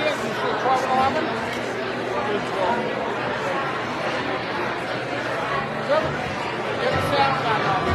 is this? 12 and 11? Get the sound back on.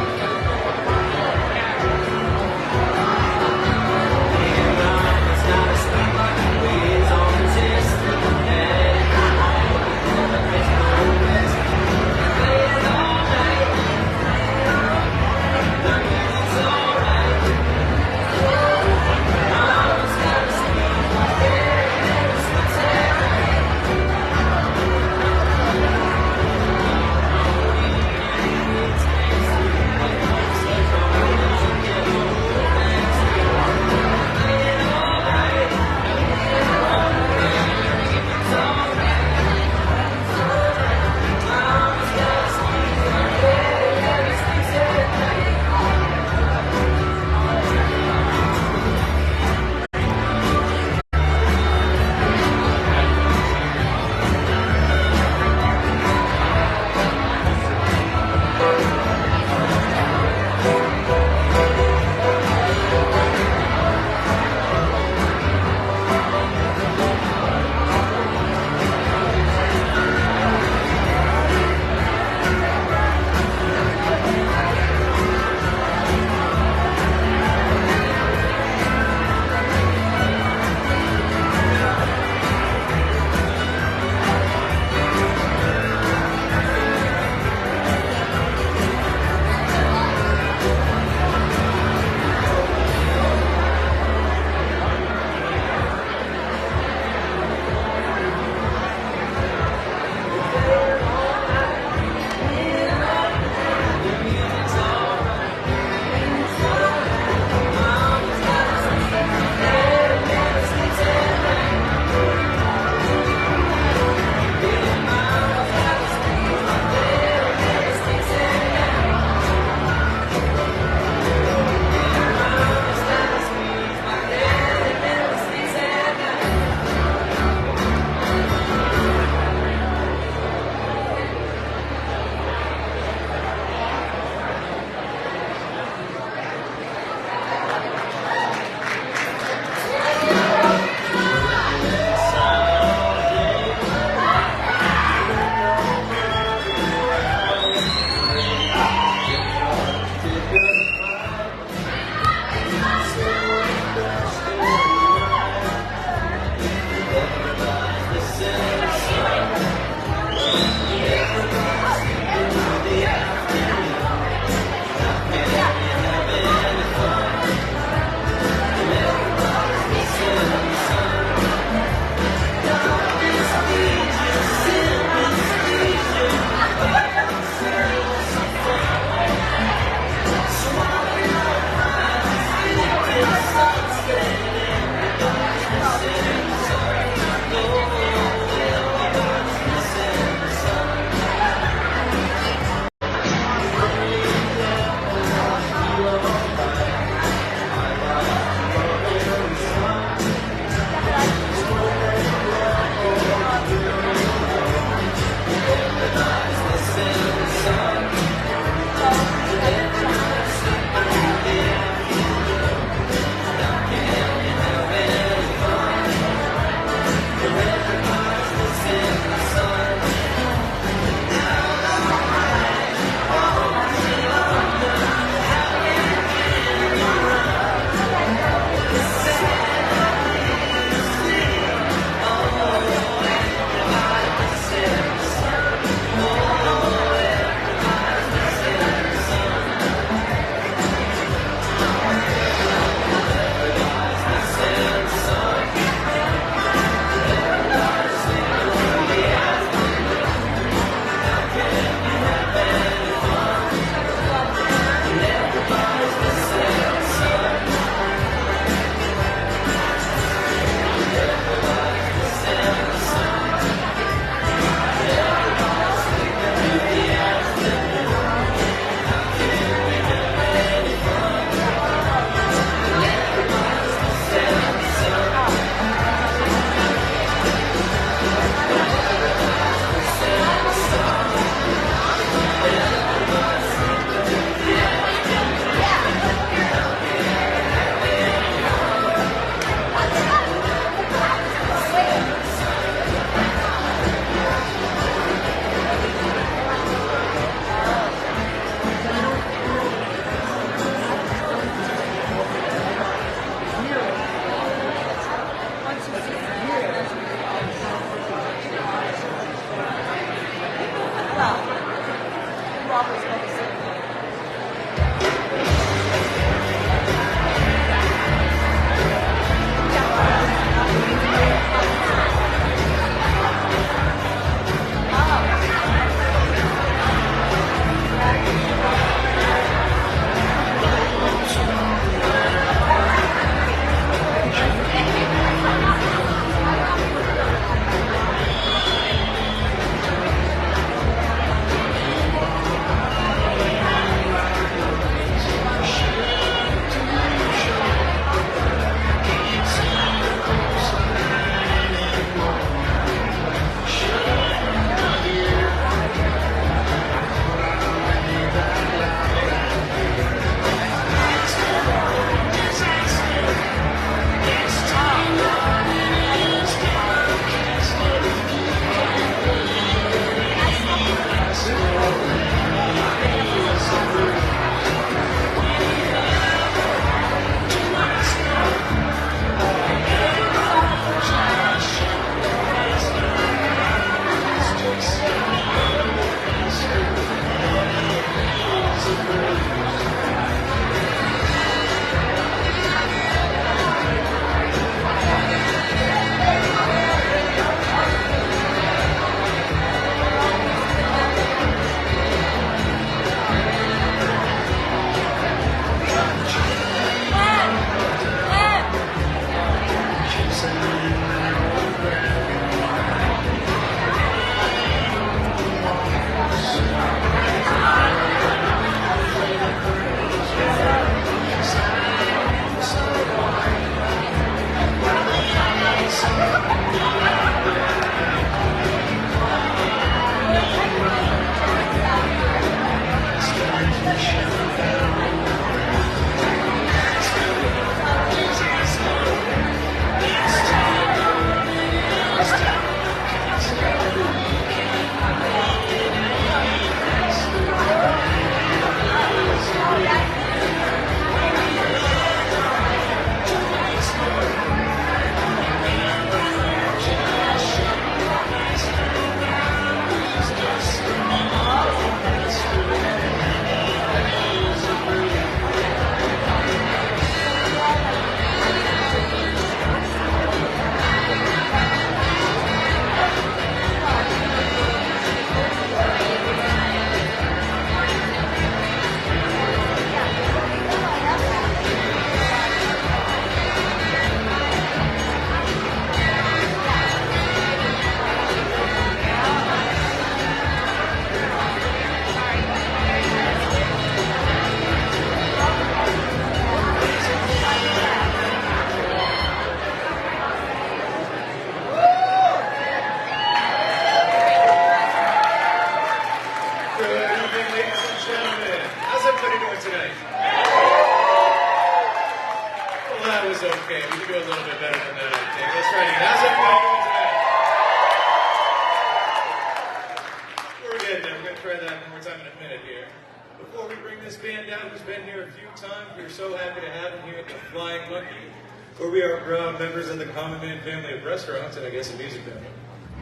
Restaurants and I guess a music venue.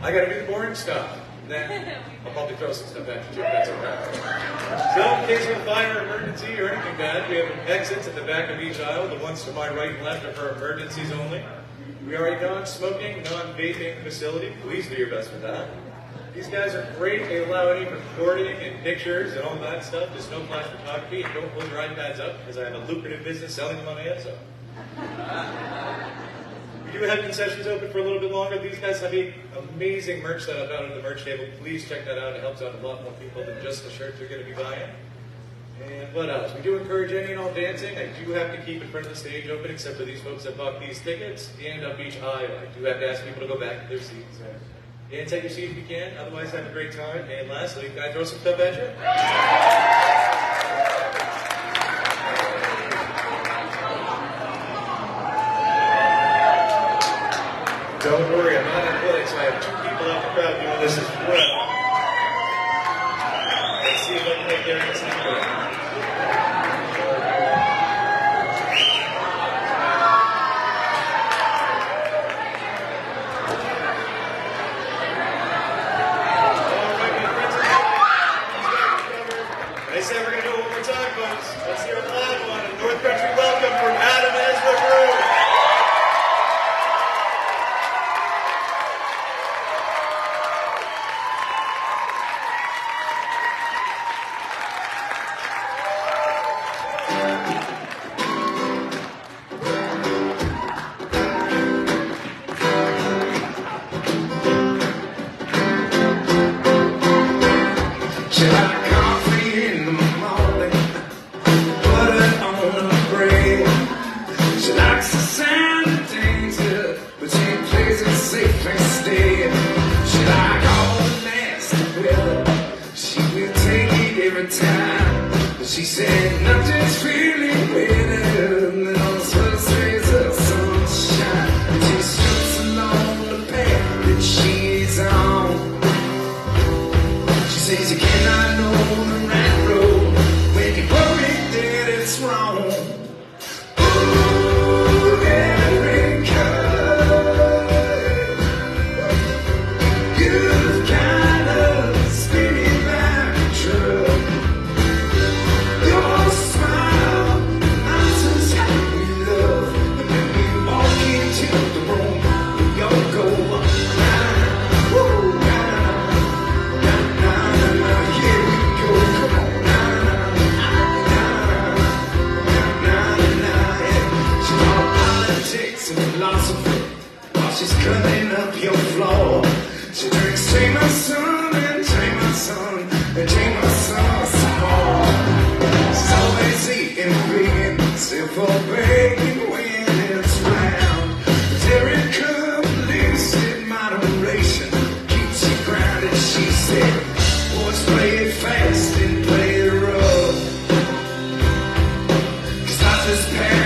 I gotta do the boring stuff. Then I'll probably throw some stuff at you too if that's okay. So in case of a fire, emergency, or anything bad, we have exits at the back of each aisle. The ones to my right and left are for emergencies only. We are a non-smoking, non-vaping facility. Please do your best with that. These guys are great. They allow any recording and pictures and all that stuff. Just no flash photography. And don't hold your iPads up because I have a lucrative business selling them on Ezra. We do have concessions open for a little bit longer. These guys have an amazing merch setup out at the merch table. Please check that out. It helps out a lot more people than just the shirts you're going to be buying. And what else? We do encourage any and all dancing. I do have to keep in front of the stage open, except for these folks that bought these tickets. And up each aisle, I do have to ask people to go back to their seats. And take your seat if you can. Otherwise, have a great time. And lastly, can I throw some stuff at you? Don't worry, I'm not athletic, so I have two people out in the crowd doing this as well. Let's see if I can make their instinct go. They said we're going to do it one more time, folks. Let's hear a loud one. A North Country welcome from Adam and Ezra Brew.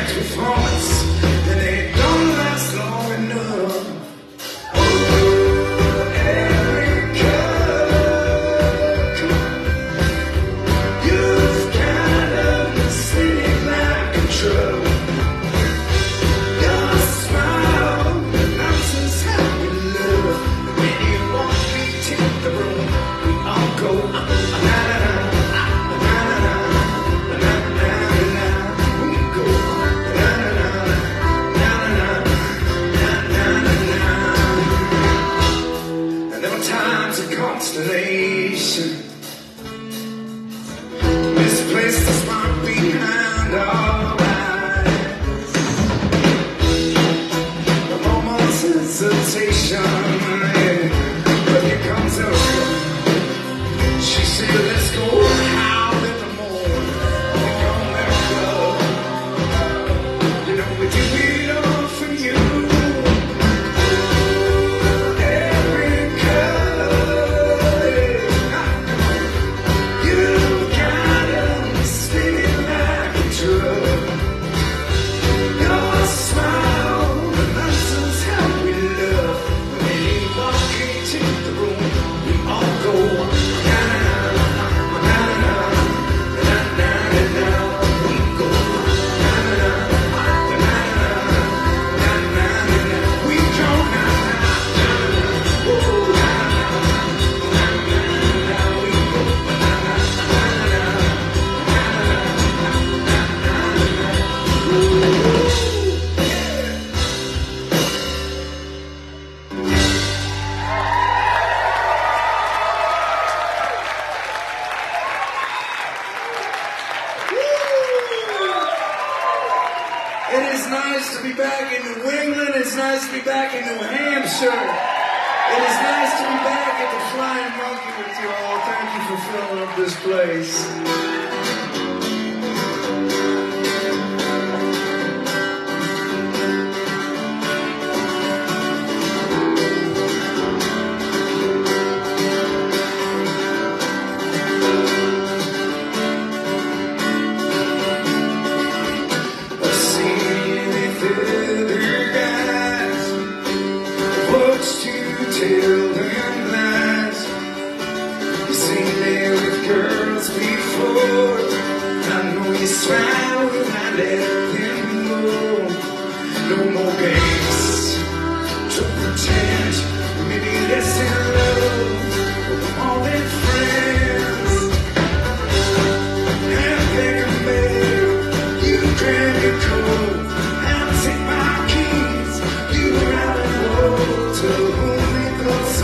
Performance, and they don't last long enough. a constellation. Misplaced the spark behind our eyes. A moment's hesitation, but here comes Ezra. She said, let's go out in the morning. We gonna let go. You know we do it all for you. Every color, you got 'em spinning like a drug. Your smile reminds how we love. When you walk into the room, we all go. It is nice to be back in New England. It's nice to be back in New Hampshire. It is nice to be back at the Flying Monkey with you all. Thank you for filling up this place. Tell them lies. You seen me with girls before. I know you smile when I let them know. No more games to pretend. Maybe less in love, more than friends. And think of me, you grab your coat, I'll take my keys. You ride and roll to whom it goes.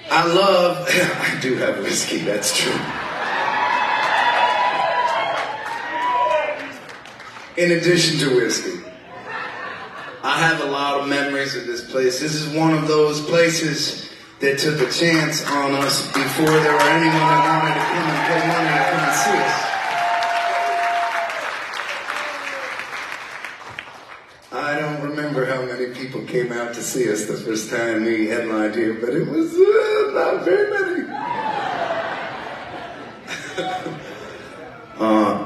I do have whiskey, that's true. In addition to whiskey, I have a lot of memories of this place. This is one of those places that took a chance on us before there were anyone that wanted to come and pay money to come and see us. I don't remember how many people came out to see us the first time we headlined here, but it was not very many.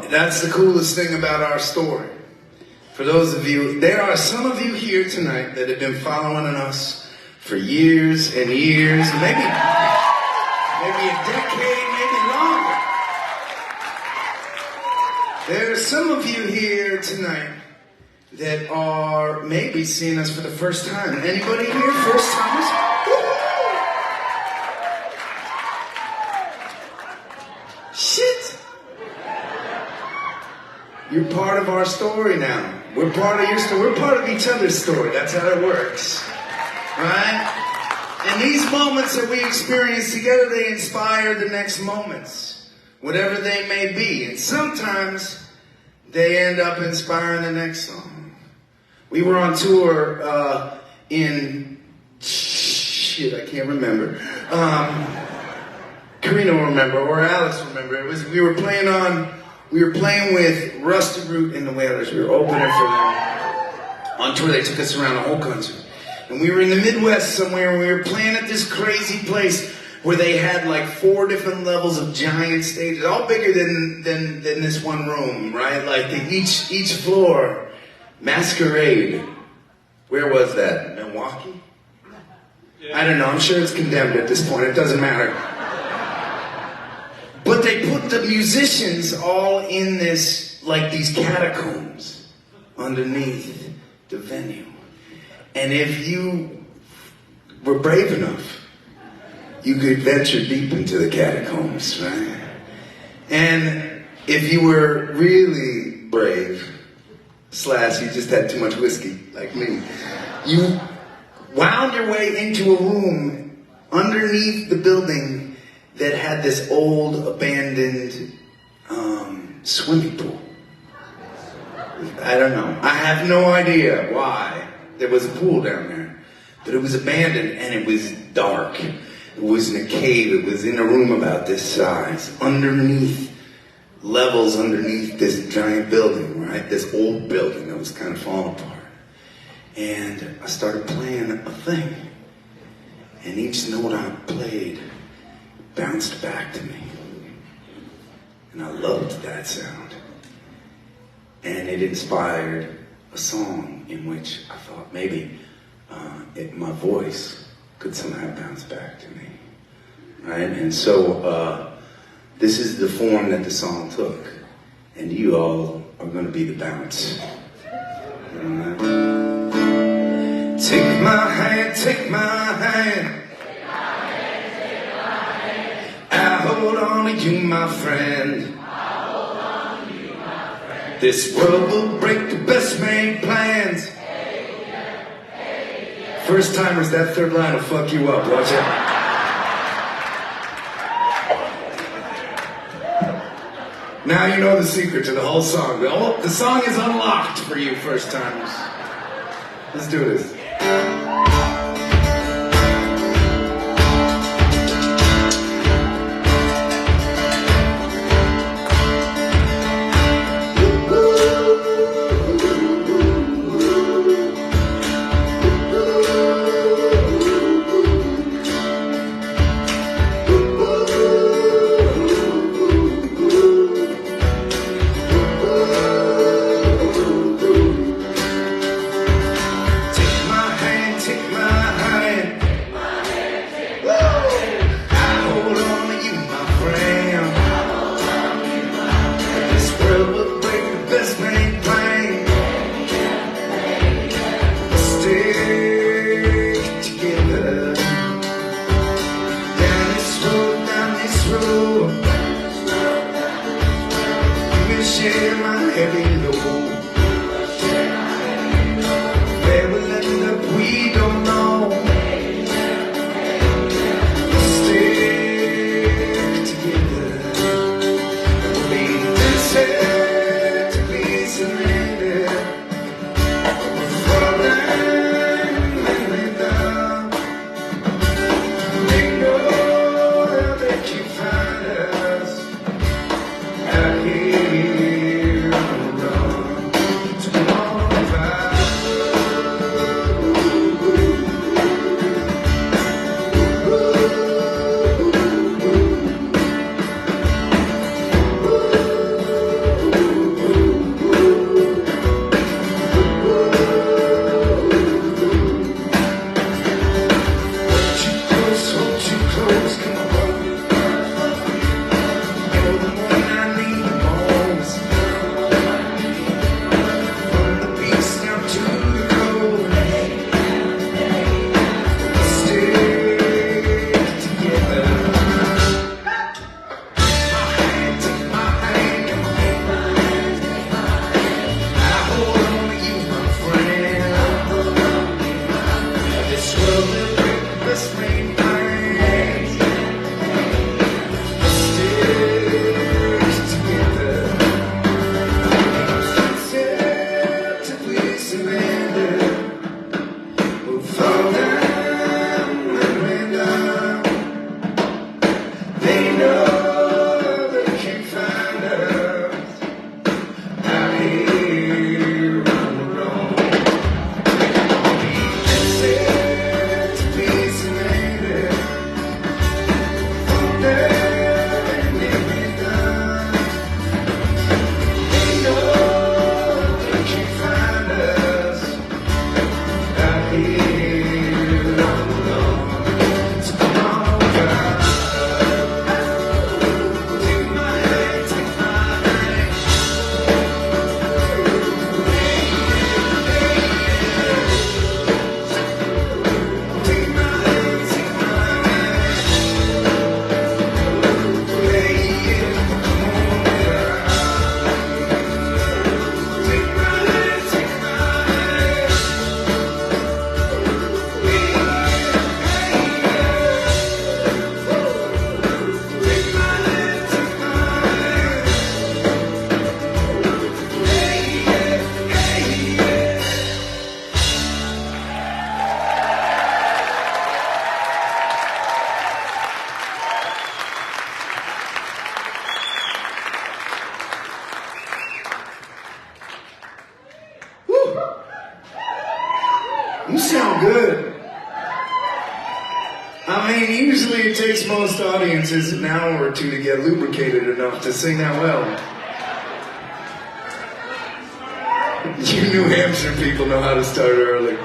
That's the coolest thing about our story. For those of you, there are some of you here tonight that have been following us for years and years, maybe a decade, maybe longer. There are some of you here tonight that are maybe seeing us for the first time. Anybody here first timers? Shit! You're part of our story now. We're part of your story. We're part of each other's story. That's how it works. Right? And these moments that we experience together, they inspire the next moments, whatever they may be. And sometimes they end up inspiring the next song. We were on tour in... Shit, I can't remember. Karina will remember, or Alex will remember. We were playing with Rusty Root and the Wailers. We were opening for them on tour. They took us around the whole country. And we were in the Midwest somewhere, and we were playing at this crazy place where they had like 4 different levels of giant stages, all bigger than this one room, right? Like each floor, Masquerade. Where was that? Milwaukee? I don't know. I'm sure it's condemned at this point. It doesn't matter. But they put the musicians all in this, like these catacombs underneath the venue. And if you were brave enough, you could venture deep into the catacombs, right? And if you were really brave, / you just had too much whiskey, like me, you wound your way into a room underneath the building that had this old, abandoned swimming pool. I don't know. I have no idea why there was a pool down there. But it was abandoned, and it was dark. It was in a cave. It was in a room about this size. Levels underneath this giant building, right? This old building that was kind of falling apart. And I started playing a thing. And each note I played bounced back to me. And I loved that sound. And it inspired a song in which I thought maybe my voice could somehow bounce back to me. Right? And so this is the form that the song took. And you all are going to be the bounce. Take my hand, take my hand. I hold on to you, my friend. This world will break the best made plans. First timers, that third line will fuck you up. Watch out. Now you know the secret to the whole song. The song is unlocked for you first timers. Let's do this. You sound good. I mean, usually it takes most audiences an hour or two to get lubricated enough to sing that well. You New Hampshire people know how to start early. You do.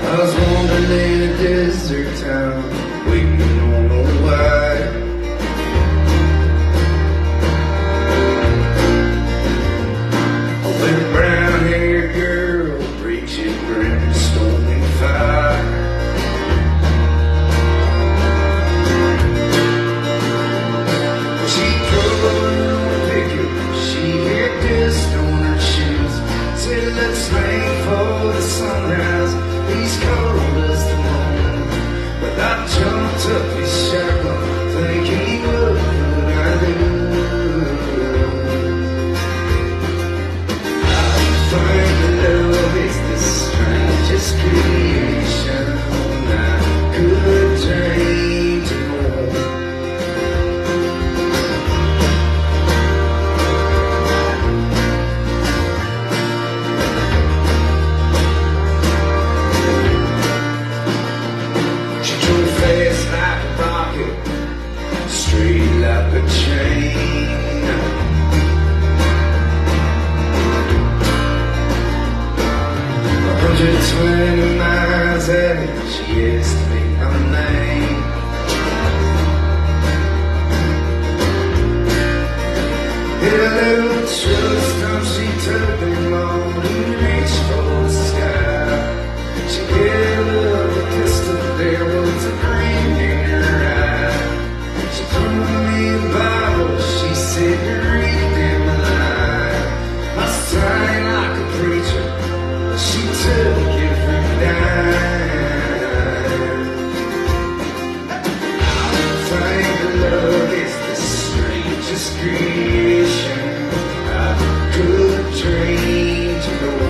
I was wandering in a desert town, waiting on a white. With a brown-haired girl, reaching brimstone and fire. She drove her own pickup, she had dust on her shoes. Said, let's make for the sunrise. He's cold as the moon, but I jumped up his shadow, thinking, what could I do? I find that love is the strangest creation I could dream to know. Straight like a train, 120 miles ahead, she asked me my name. Hit a little truck stop, she took them on and reached for the sky. She held up a pistol, there was a gleam in her eye. She threw me a Bible, she said, read them alive. I sang like a preacher, she took every dime. I think love is the strangest creation I could dream to know.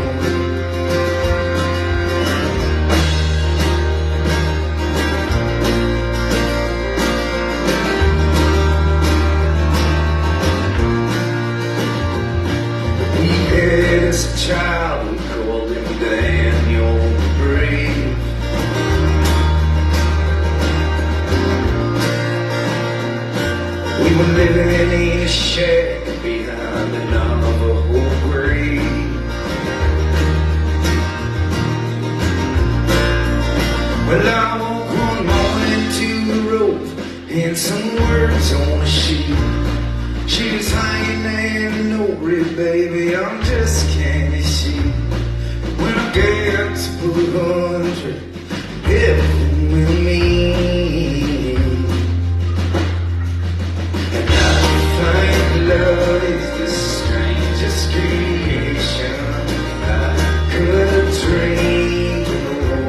As a child, we called him Daniel the Brave. We were living in a shack behind the Navajo grave. Well, I woke one morning to the rope and some words on a sheet. She was hanging there, no real baby, I'm just candy sheep. When I get to 100, heaven will meet. And I think love is the strangest creation I could dream to know.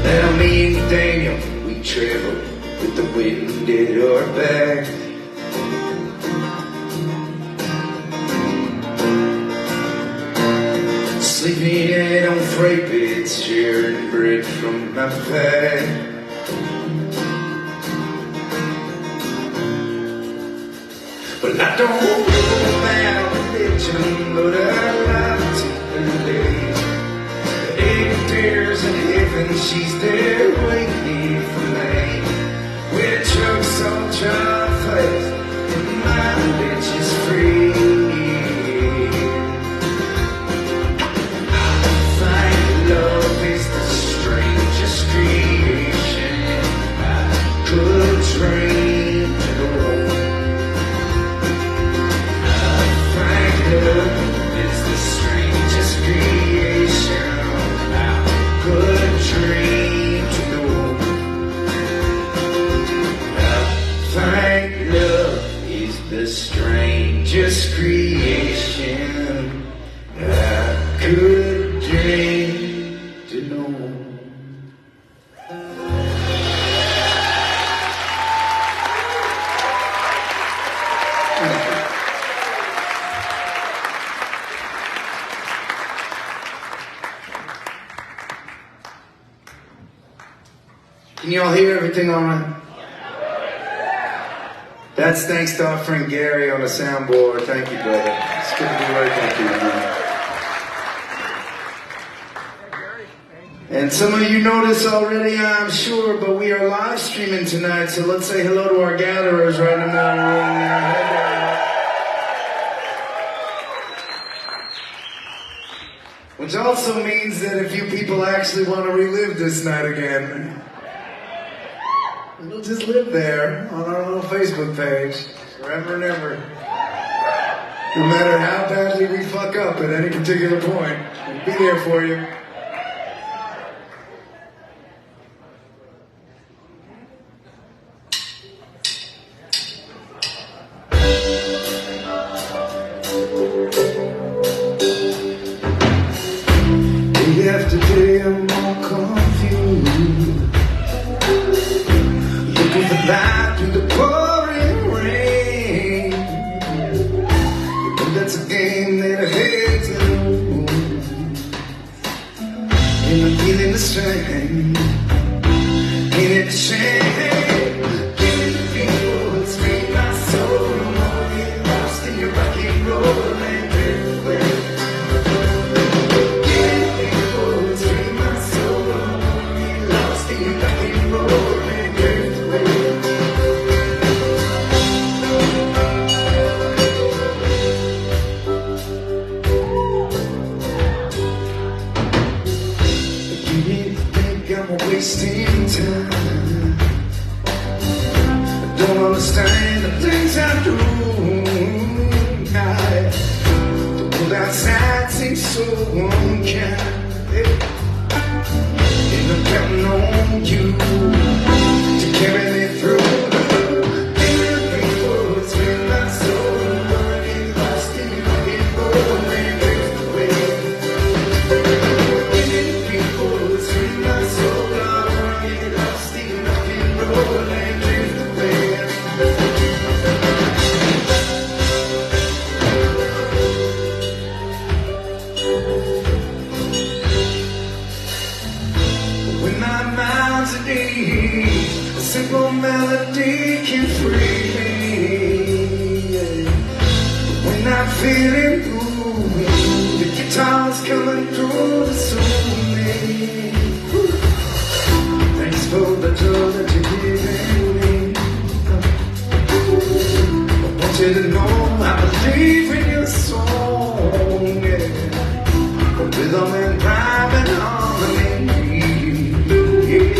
Now me and Daniel, we traveled with the wind at our back. Sleeping in on freight beds, sharing bread from my pack. Well, I don't know about religion, but I like to believe that if there's a heaven, she's there waiting for me. With trucks all drive fast, and my bitch is free. Can you all hear everything all right? That's thanks to our friend Gary on the soundboard. Thank you, brother. It's good to be working with you, man. And some of you know this already, I'm sure, but we are live streaming tonight, so let's say hello to our gatherers right in the room there. Which also means that if you people actually want to relive this night again, we'll just live there on our little Facebook page, forever and ever. No matter how badly we fuck up at any particular point, we'll be there for you. Day after day I'm more confused, looking for light through the pouring rain. But that's a game that I hate to lose, and I'm feeling the strain. Ain't it a shame? Give me the feel, it's free my soul. I'm gonna get lost in your rock and roll and drift away. Wasting time. I don't understand the things I do. The world outside seems so unkind, and I'm counting on you to carry me through. It's been my soul running lost in your rock and roll and drift away. It's been my soul. When my mind's at ease, a simple melody can free me. When I'm feeling blue, the guitar's coming through to soothe me. Thanks for the joy that you're giving me. I want you to know I believe in your song, yeah. Rhythm and rhyme and harmony, yeah.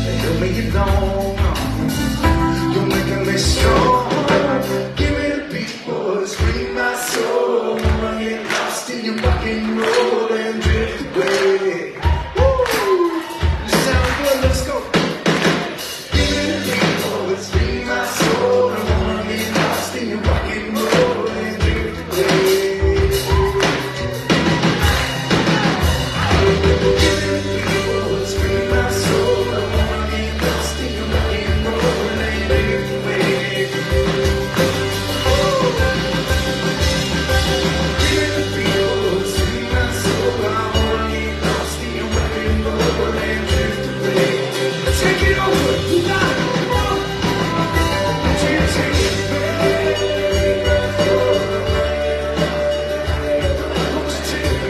They help me get along. You're making me strong. Give me the beat, boys, free my soul. I get lost in your rock and roll and drift away. Let's go. Give me the beat, boys, free my soul. I wanna get lost in your rock and roll and drift away. Give me the beat, boys, free my soul. I wanna get lost in your rock and roll and drift away. Give me the beat, boys, free my soul. I wanna get lost in your rock and roll and drift away. Take it over, you got it, come on. Take it back. Won't you take me?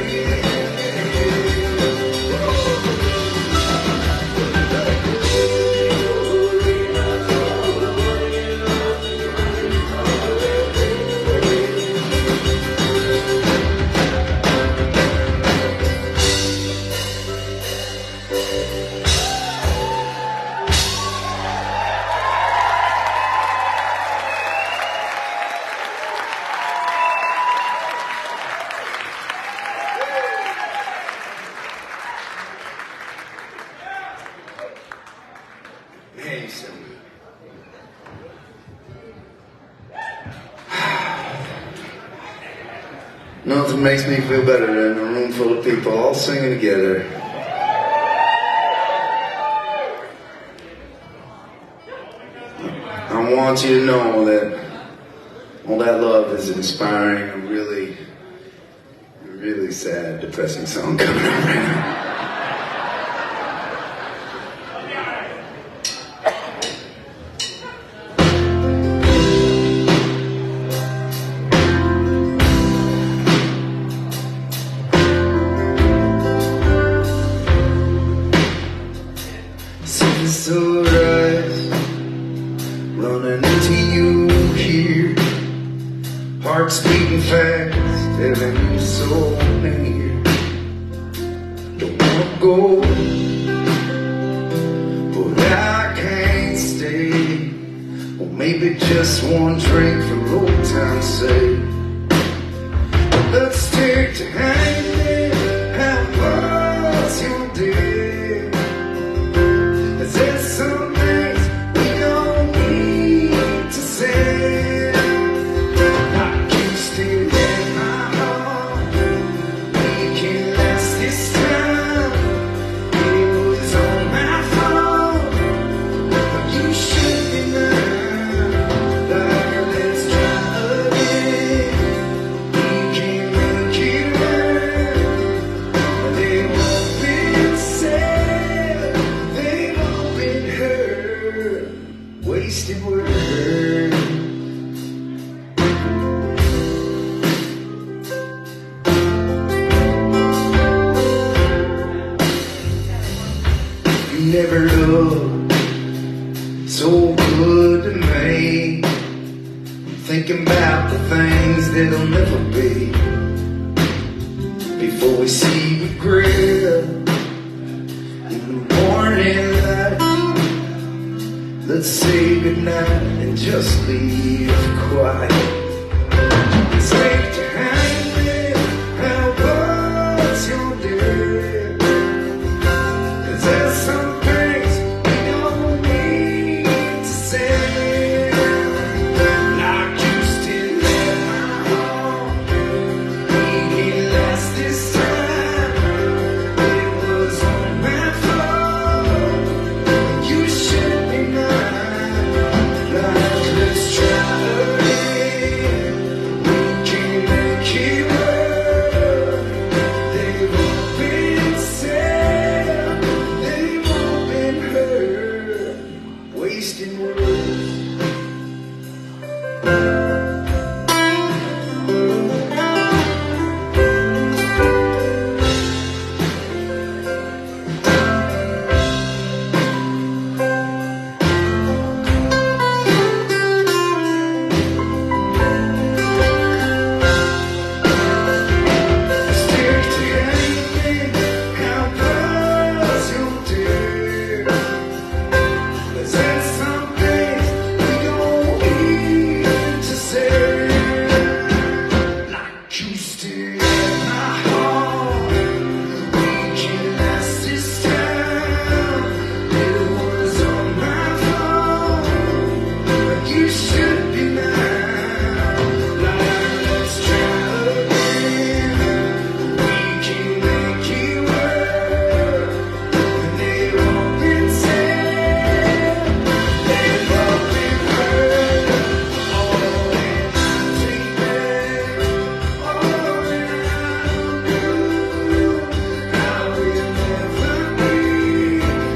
Nothing makes me feel better than a room full of people all singing together. I want you to know that all that love is inspiring a really sad, depressing song coming up right now. beating fast, telling me so near. Don't wanna go, but I can't stay. Or maybe just one drink for old time's sake. Let's take to hanging. How was your day? Is there some things we don't need to say? Like you still in my heart. We can last this time. It was all my fault, but you should be mine. Like let's try again. We can make it work. They won't be sad, they won't be hurt. Wasted words. You never looked so good to me. Thinking about the things that'll never be. Before we see regret in the morning light, let's say goodnight and just leave quiet. It's late to hang there. How was your day? 'Cause there's some things we don't need to say. Like you still in my heart. We can last this time. It was all my fault. You should be mine. Like let's try again. We can make it work. They won't be sad. They won't be hurt. Wasting words. Stick to hanging. How was your day? 'Cause there's some things we don't need to say. Like you still in my heart. We can last this time. It was all my fault, but you should be mine. Like let's try again. We can make it work. And they won't be sad. They won't be hurt. Oh, and I take back all that I do. I will never be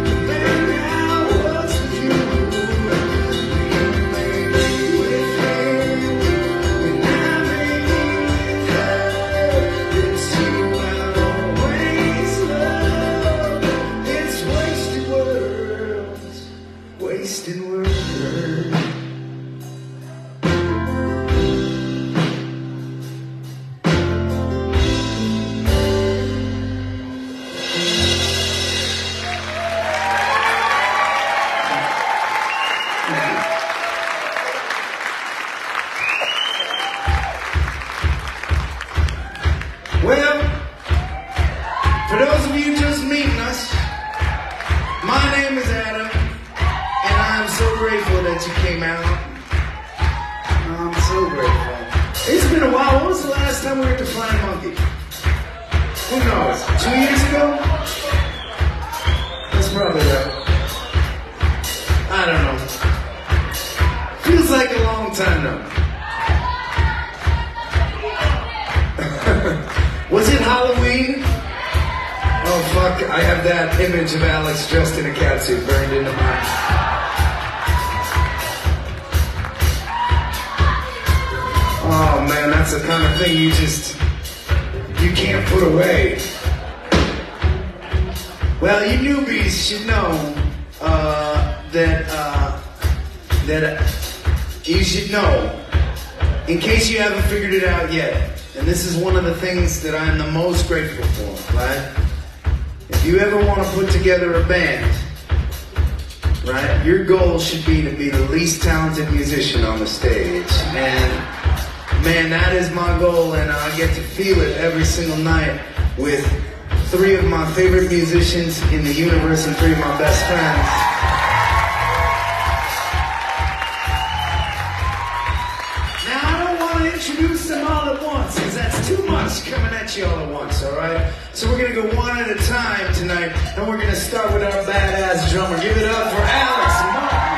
the man I was with you. You may be with him, and I may be with her. It's you I always love. It's wasted words, wasted words. Well, for those of you just meeting us, my name is Adam, and I'm so grateful that you came out. I'm so grateful. It's been a while. When was the last time we were at the Flying Monkey? Who knows? 2 years ago? That's probably right. I don't know. Feels like a long time though. Was it Halloween? Oh fuck, I have that image of Alex dressed in a catsuit burned into mine. Oh man, that's the kind of thing you can't put away. Well, you newbies should know that you should know in case you haven't figured it out yet, and this is one of the things that I'm the most grateful for, right? If you ever want to put together a band, right, your goal should be to be the least talented musician on the stage. And man, that is my goal, and I get to feel it every single night with 3 of my favorite musicians in the universe and 3 of my best friends. Introduce them all at once, because that's too much coming at you all at once, alright? So we're going to go one at a time tonight, and we're going to start with our badass drummer. Give it up for Alex Martin.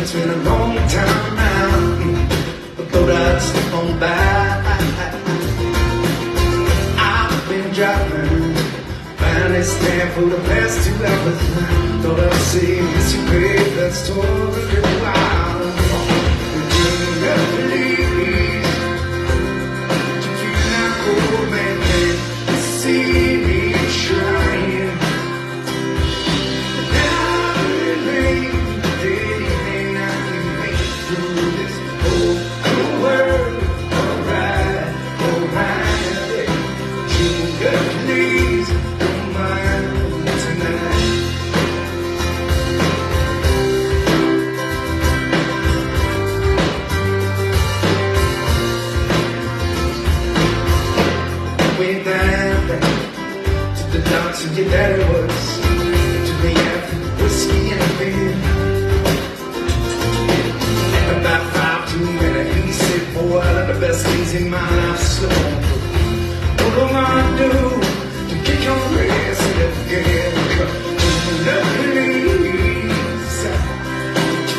it's been a long time now. I thought I'd slip on by. I've been driving around this town for the past 2 hours. Thought I'd say, miss you, babe, let's talk a little while. Would you please? Would you feel like old man can see me trying? And your daddy was to me after whiskey and beer. About 5 to and he said, boy, the best things in my life slow. What am I do to get your rest and again? Please,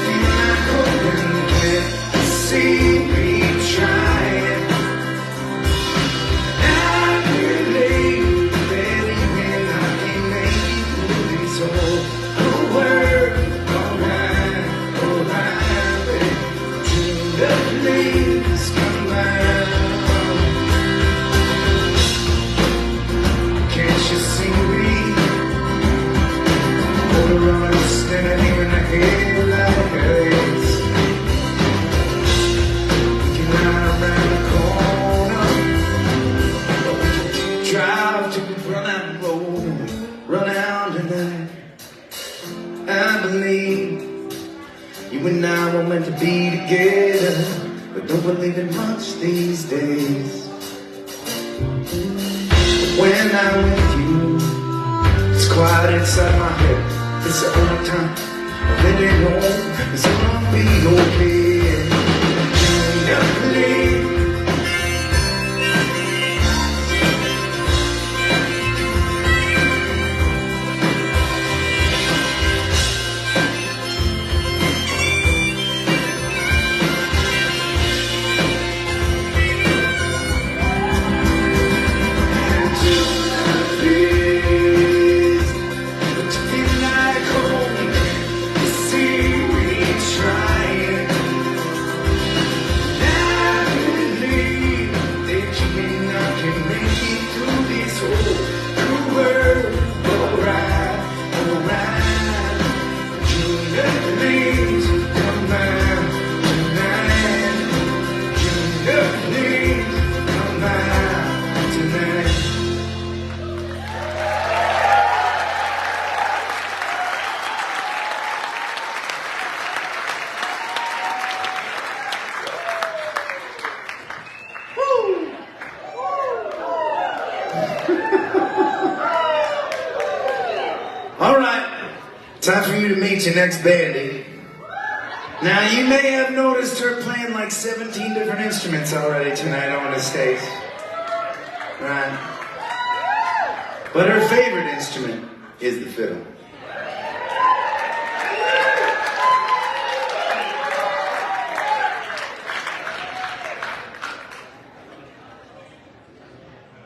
feel like hoping when you see me trying. And I were meant to be together, but don't believe it much these days. But when I'm with you, it's quiet inside my head. It's the only time I really know it's gonna be okay. Can't believe time for you to meet your next bandie. Now, you may have noticed her playing like 17 different instruments already tonight on the stage. Right? But her favorite instrument is the fiddle.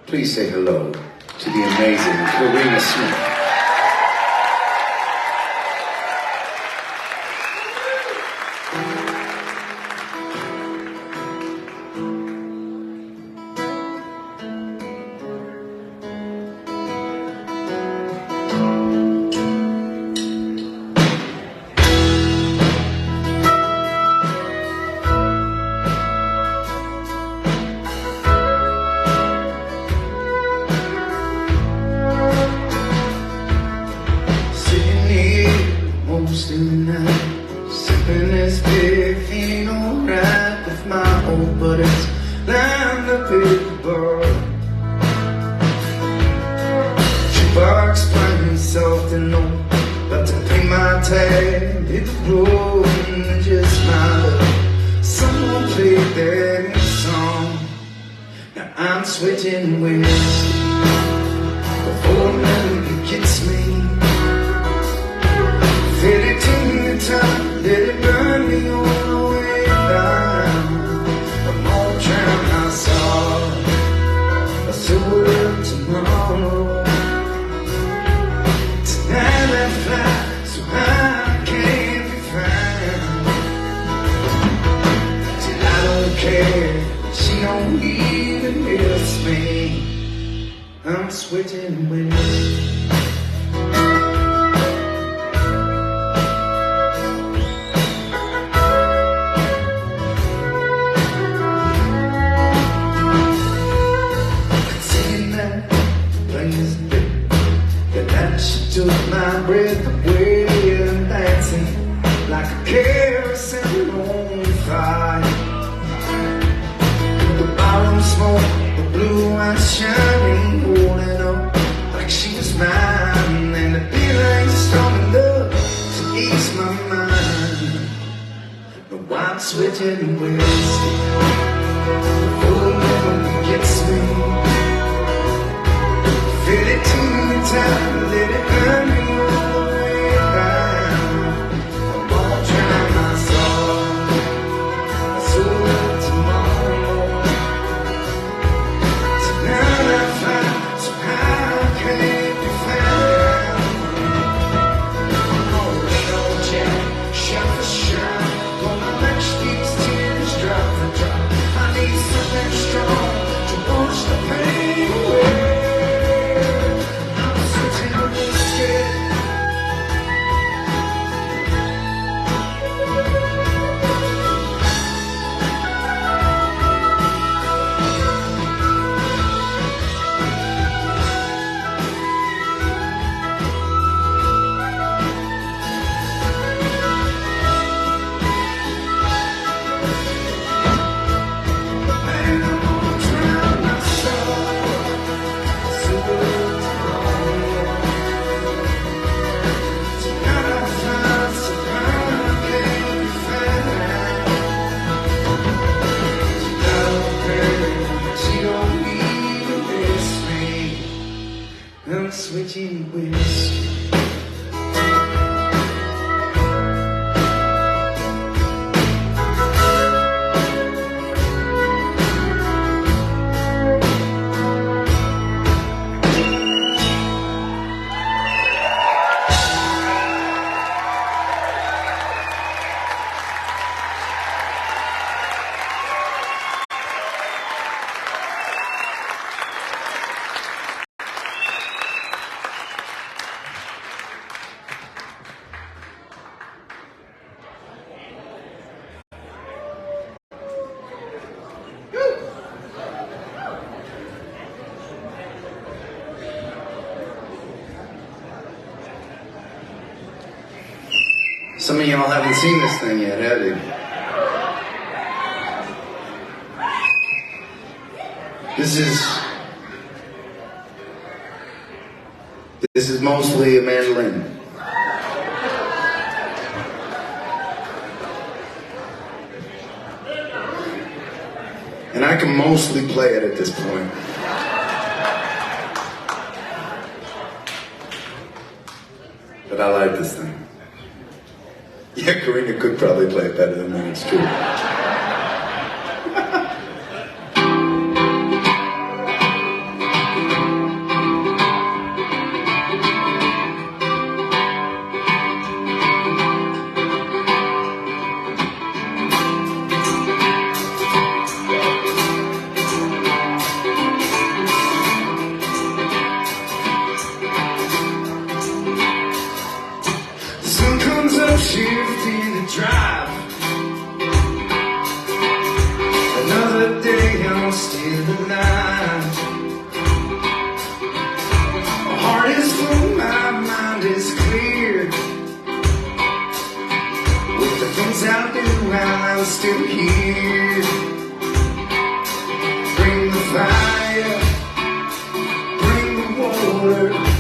Please say hello to the amazing Karina Smith. Sipping this beer ain't alright with my old buddies lined up at the bar. Jukebox playing soft and low, about to pay my tag, hit the road and just smile up. Someone played that song. Now I'm switching ways before melody gets me. Let it in the top, let it burn. switching winds. She took my breath away and dancing like a carousel on fire. The bottom smoke, the blue eyes shining, holding up like she was mine. And the feeling strong enough to ease my mind. The wine switching west, the full moon gets me. Feel it to me time, let it burn me all the way down. I won't drown my soul, my soul tomorrow. Tonight I find somehow I can't be found. Oh, show Jack, shot for shot, gonna make these tears drop for drop. I need something strong to wash the pain away. I'm switching wheels. Some of y'all haven't seen this thing yet, have you? This is mostly a mandolin. And I can mostly play it at this point. But I like this thing. Yeah, Karina could probably play it better than me, it's true. Shifting the drive. Another day I'm still alive. My heart is full, my mind is clear. With the things I do while I'm still here. Bring the fire, bring the water.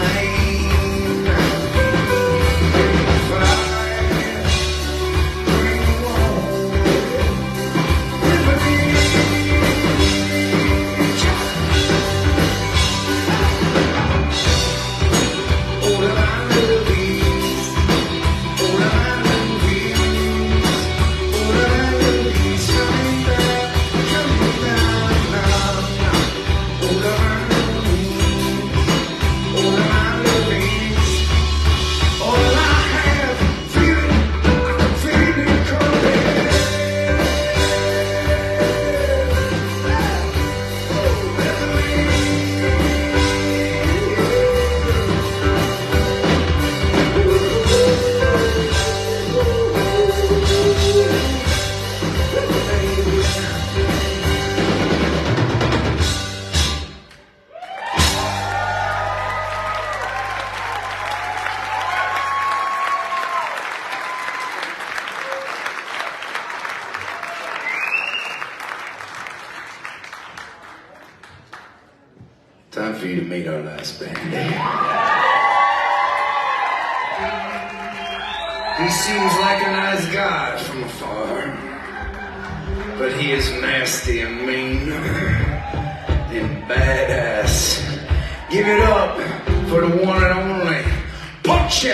flame. Fire, bring warm. River beach. All of my movies, all of my movies, all of my movies coming back now. All of my movies, all of my movies, all I have, feeling coming. Time for you to meet our last bandit. He seems like a nice guy from afar, but he is nasty and mean and badass. Give it up for the one and only Ponce.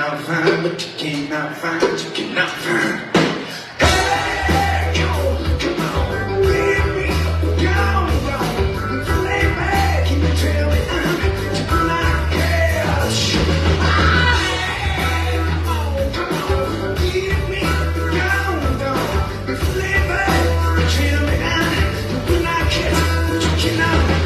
cannot find, what you cannot find, what you cannot find. Hey, yo, come on, baby, go, play back, can you tell me I'm like cash? Come on, give me, go, play back, tell me I'm like cash, what you cannot find.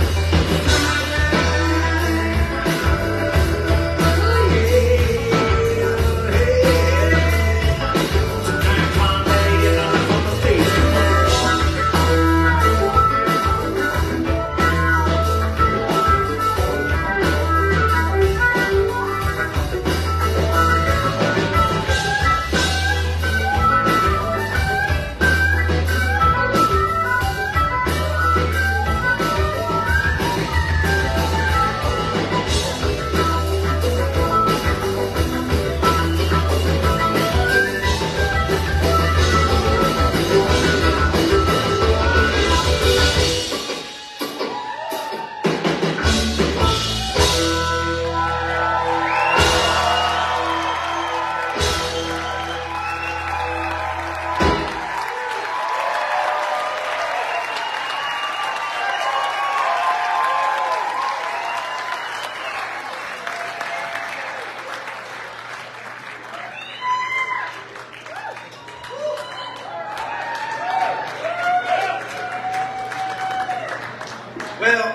Well,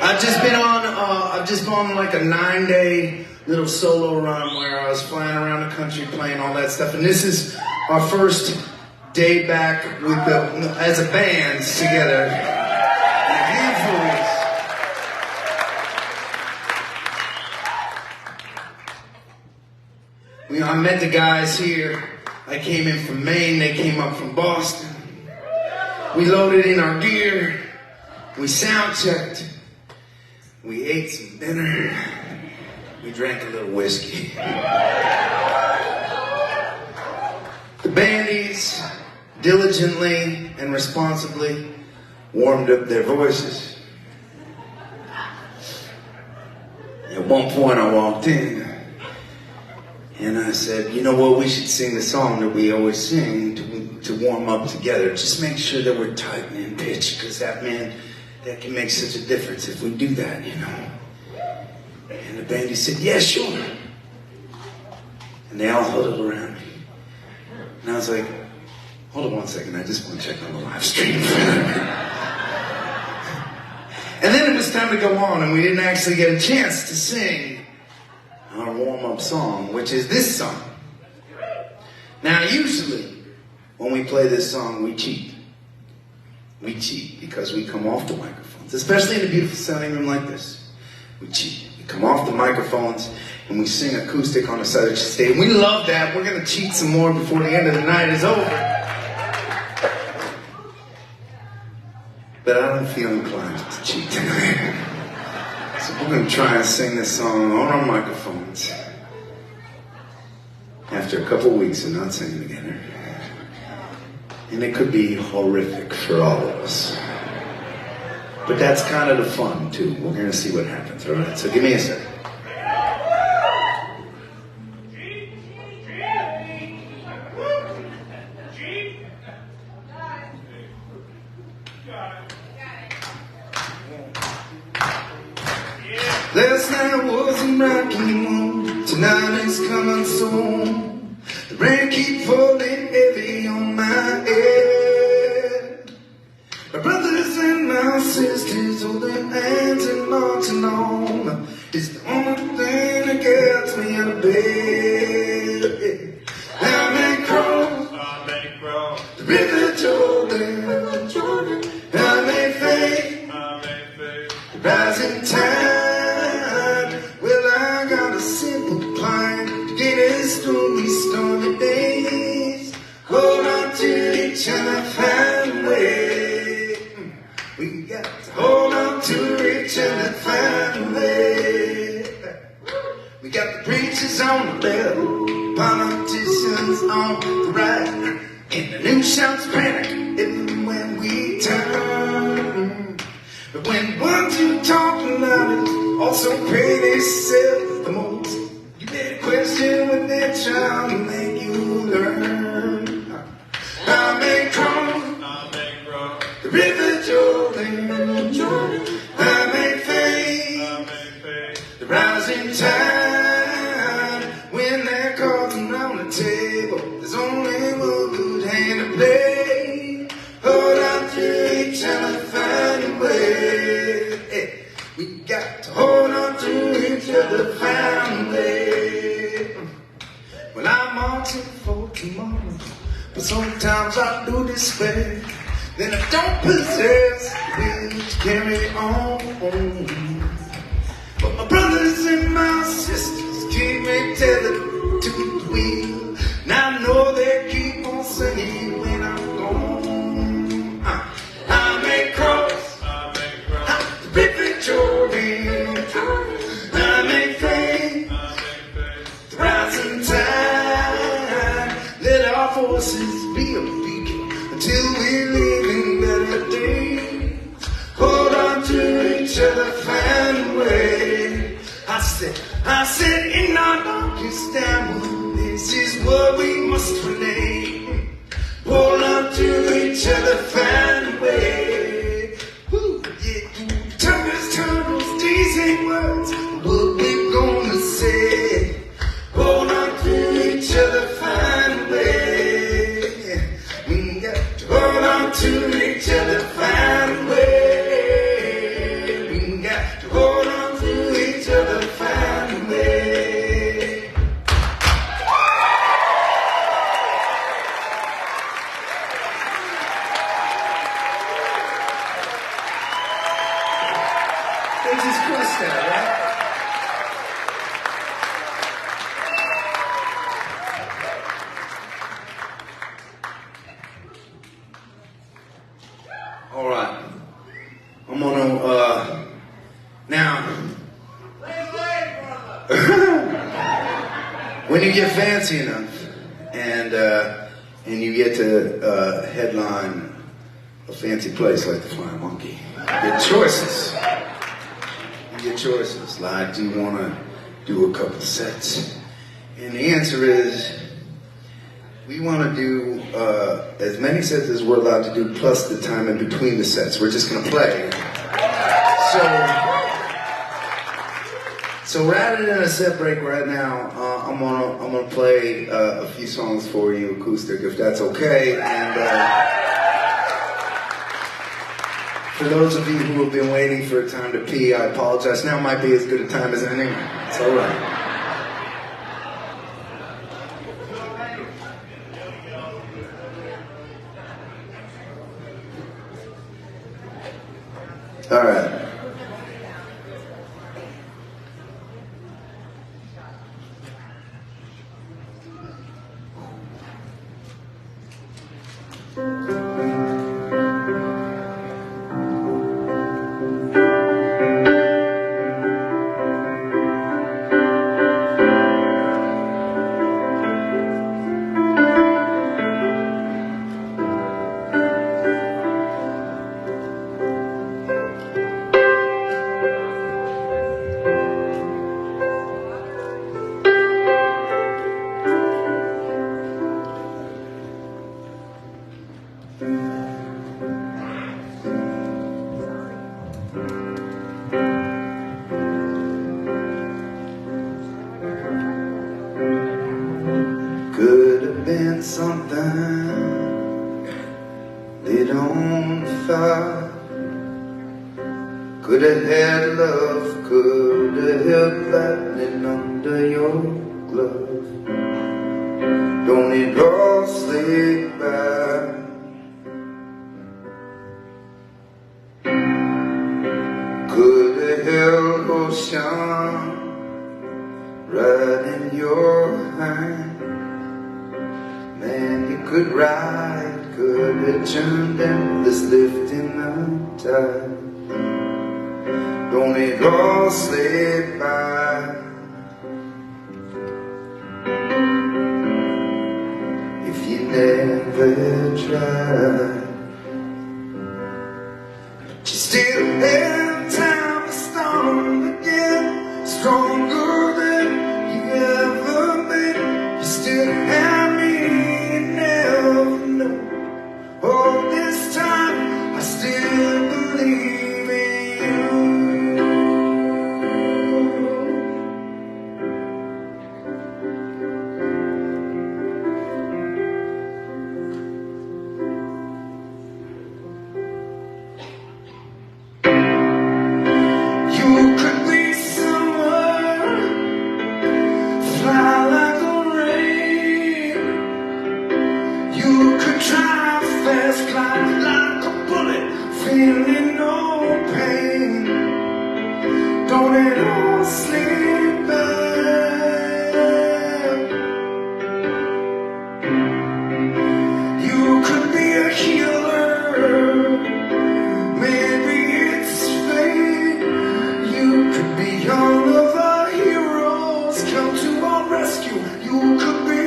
I've just gone like a 9-day little solo run where I was flying around the country playing all that stuff, and this is our first day back with as a band together. I met the guys here. I came in from Maine, they came up from Boston. We loaded in our gear, we sound checked, we ate some dinner, we drank a little whiskey. The bandies diligently and responsibly warmed up their voices. At one point I walked in, and I said, you know what, we should sing the song that we always sing to warm up together. Just make sure that we're tight and in pitch, because that can make such a difference if we do that, you know. And the bandie said, yeah, sure. And they all huddled around me. And I was like, hold on one second, I just want to check on the live stream. And then it was time to go on, and we didn't actually get a chance to sing our warm-up song, which is this song. Now, usually, when we play this song, we cheat. We cheat because we come off the microphones, especially in a beautiful sounding room like this. We cheat. We come off the microphones and we sing acoustic on the side of the stage. We love that. We're going to cheat some more before the end of the night is over. But I don't feel inclined to cheat tonight. So we're going to try and sing this song on our microphones after a couple weeks of not singing together. And it could be horrific for all of us. But that's kind of the fun, too. We're going to see what happens, all right? So give me a second. Last night wasn't rocking moon, tonight is coming soon. The rain keep falling heavy on my head. My brothers and my sisters holding hands and marching on is the only thing that gets me out of bed. I may cross the river Jordan, I may face the rising tide. Stormy days, hold on to each other, find a way. We got to hold on to each other, find a way. also pay themselves the most. You better question what they're trying to make you learn. I may cross the river Jordan. I may face the rising tide. When they're calling around the table, there's only one good hand to play. Hold on to each other, find a way. Hey, we got to hold on to each other, find a way. Well, I'm marching for tomorrow, but sometimes I do despair. Then I don't possess the will to carry on. But my brothers and my sisters keep me tethered to the wheel, and I know they keep on singing when I'm gone. I may cross the river Jordan. I may face the rising tide. Let our forces be a beacon until we live in better days. Hold on to each other, find a way. I said in our darkest hour, this is what we must relate. Hold on to each other, find a way. Woo, yeah. Tongues, tongues, these ain't words, what we gonna say. Hold on to each other, find a way. We got to hold on to each other, find a way. We got to hold on to each other, find a way. They just crushed that, right? All right, I'm gonna, now, when you get fancy enough and you get to headline a fancy place like the Flying Monkey, you get choices. You get choices, like, do you want to do a couple sets? And the answer is, we want to do as many sets as we're allowed to do, plus the time in between the sets. We're just going to play. So rather than a set break right now, I'm gonna play a few songs for you, acoustic, if that's okay. And for those of you who have been waiting for a time to pee, I apologize. Now might be as good a time as any. It's all right. All right. Could have been something lit on fire. Could have had love, could have held lightning under your glove. Don't it all slip by? Could have held ocean right in your hand. Man, you could ride, could have turned endless, lifting the tide. Don't it all slip by? If you never tried, but you still have time to start again. feeling no pain. Don't it all slip by? You could be a healer, maybe it's fate. You could be all of our heroes, come to our rescue. You could be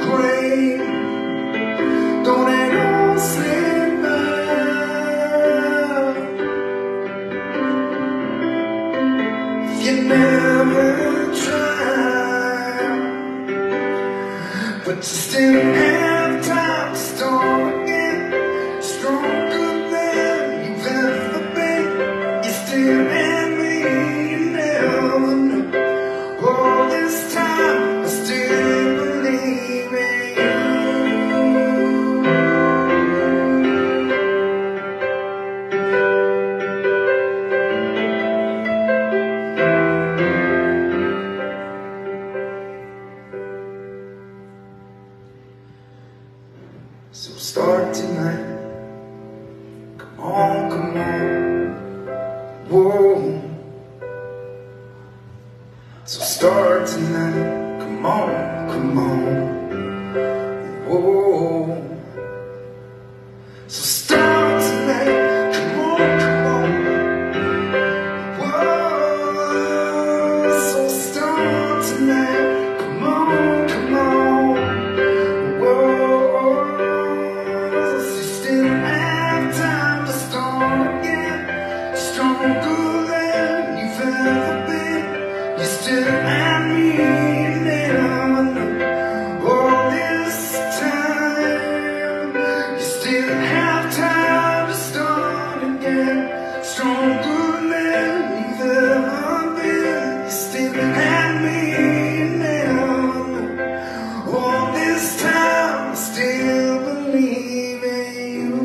great. Don't it all slip by? If you never try, but you still have time to start again, stronger than you've ever been. You still have me, you never know. All this time I still believe in you. So start tonight. Come on, come on. Whoa. So start tonight. Come on, come on. Whoa. So start tonight. Come on, come on. Whoa. So start tonight. Come on, come on. Whoa. You still have time to start again, stronger than you've ever been. You still have me, you never know. All this time, you still have time to start again, stronger than you've ever been. You still have me, you never know. All this time, I still believe in you.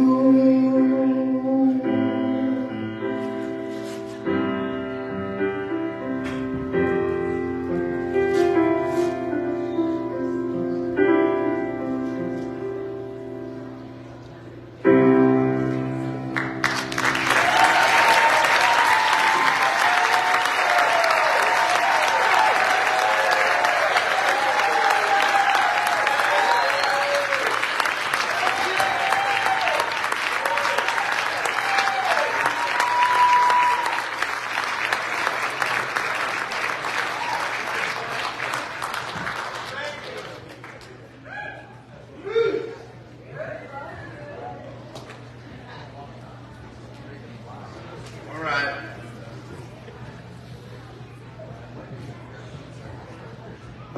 All right.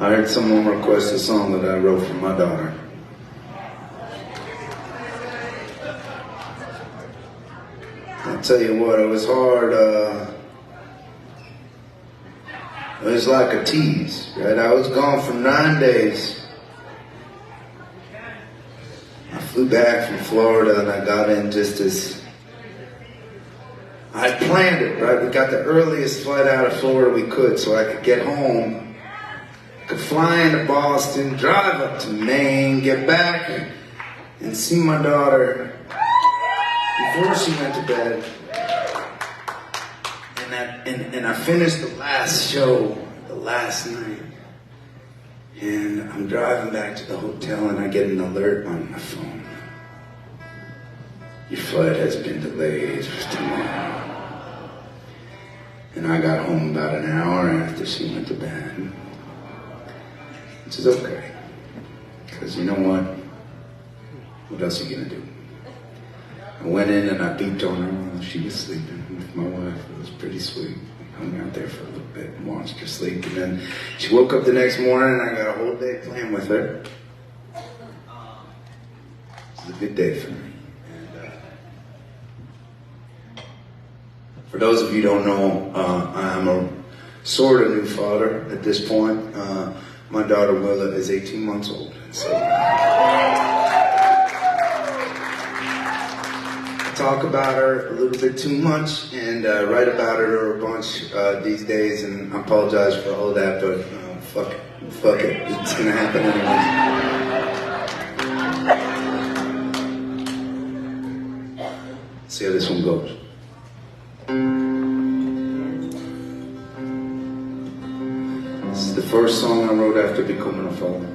I heard someone request a song that I wrote for my daughter. I'll tell you what, it was hard. It was like a tease, right? I was gone for 9 days. I flew back from Florida and I got in just as I planned it, right? We got the earliest flight out of Florida we could so I could get home. Could fly into Boston, drive up to Maine, get back and see my daughter before she went to bed. And I finished the last show, the last night. And I'm driving back to the hotel and I get an alert on my phone. Your flight has been delayed for tomorrow. And I got home about an hour after she went to bed. Which is okay. Because you know what? What else are you going to do? I went in and I beeped on her while she was sleeping with my wife. It was pretty sweet. I hung out there for a little bit and watched her sleep. And then she woke up the next morning and I got a whole day playing with her. It was a good day for me. For those of you who don't know, I'm a sort of new father at this point. My daughter Willa is 18 months old. So I talk about her a little bit too much and write about her a bunch these days, and I apologize for all that, but fuck it, it's gonna happen anyways. See how this one goes. This is the first song I wrote after becoming a father.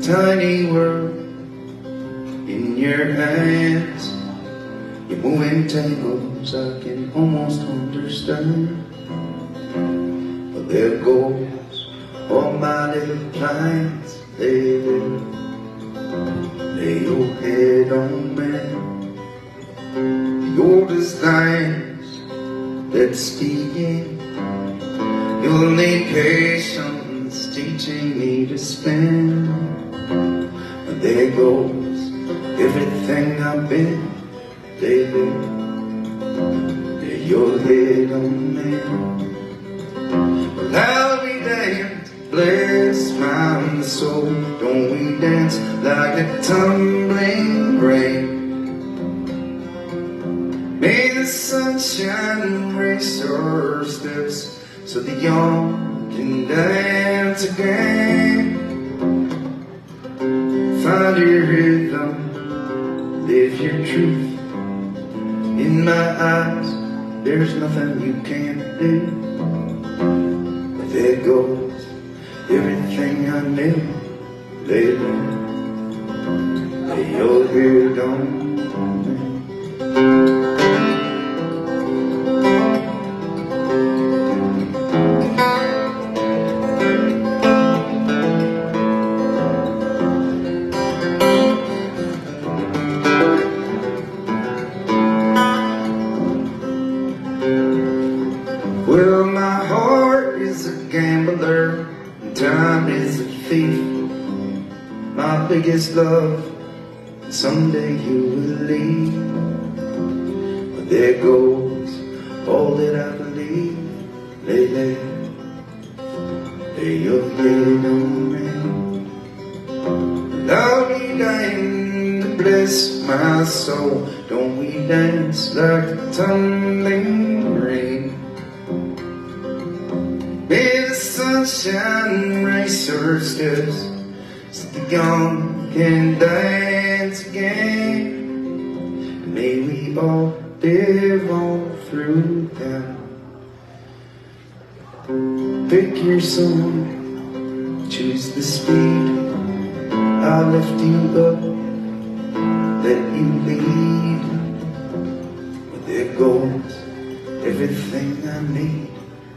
Tiny world in your hands, you're moving tangles I can almost understand. But there goes all my little plans. Lay your head on me. Your designs that's speaking. You'll need patience teaching me to spin. But there goes everything I've been. Lay your head on me. Well, I'll be damned, bless my soul. Don't we dance like a tumbling rain? May the sunshine race our steps so the young can dance again. Find your rhythm, live your truth. In my eyes, there's nothing you can't do. But there goes everything I knew. Lay your head on me. Well, my heart is a gambler, and time is a thief. My biggest love, and someday you will leave. But there goes all that I believe. Lay your head on me. I'll be dying to bless my soul. Don't we dance like a tumbling rain? May the sunshine race our steps so the young can dance again. And may we all live all through them. Pick your song, choose the speed. I'll lift you up, let you lead. But there goes everything I need.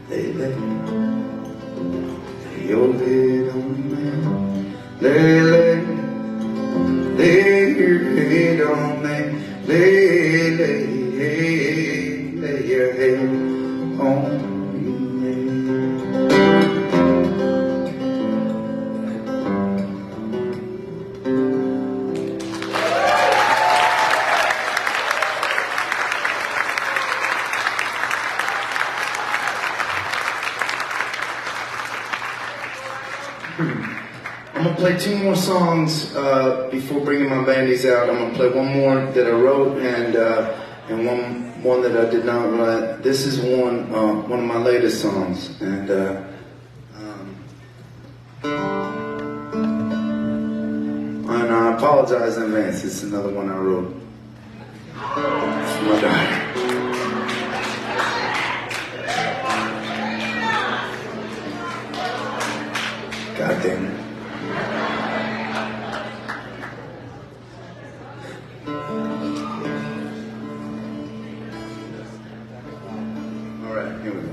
Lay your head on me. Lay your head on me. Lay your head on me. I'm gonna play two more songs before bringing my bandies out. I'm gonna play one more that I wrote and one that I did not write. This is one of my latest songs, and I apologize in advance. This is another one I wrote. It's for my daughter. God damn it. All right, here we go.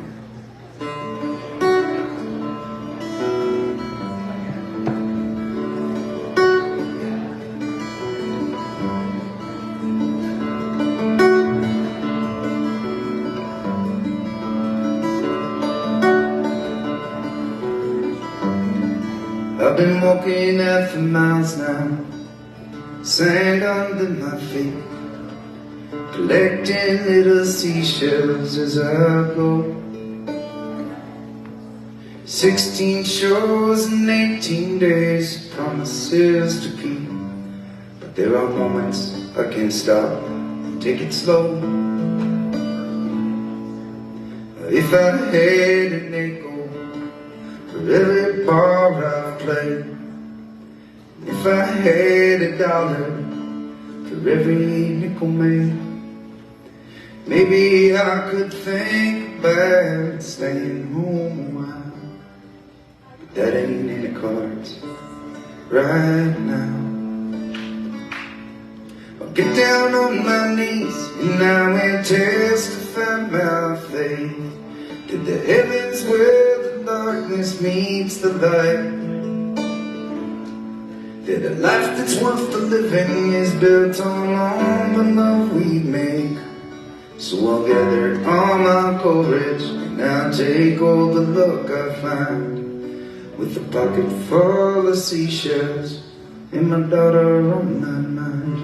I've been walking out for miles now, sand under my feet, collecting little seashells as I go. 16 shows in 18 days, promises to keep. But there are moments I can't stop and take it slow. If I had a nickel for every bar I've played, if I had a dollar for every nickel made, maybe I could think about staying home a while. But that ain't in the cards right now. I'll get down on my knees and I will testify my faith to the heavens where the darkness meets the light. That a life that's worth the living is built on all the love we make. So I'll gather all my courage and I'll take all the luck I find, with a pocket full of seashells and my daughter on my mind.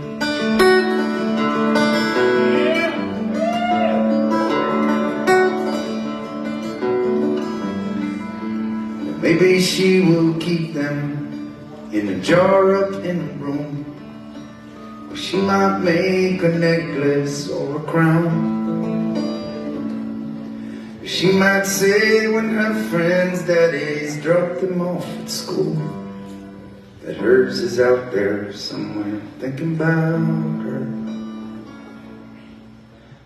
Maybe she will keep them in a jar up in a room, or she might make a necklace or a crown. She might say when her friends' daddies drop them off at school that hers is out there somewhere thinking about her.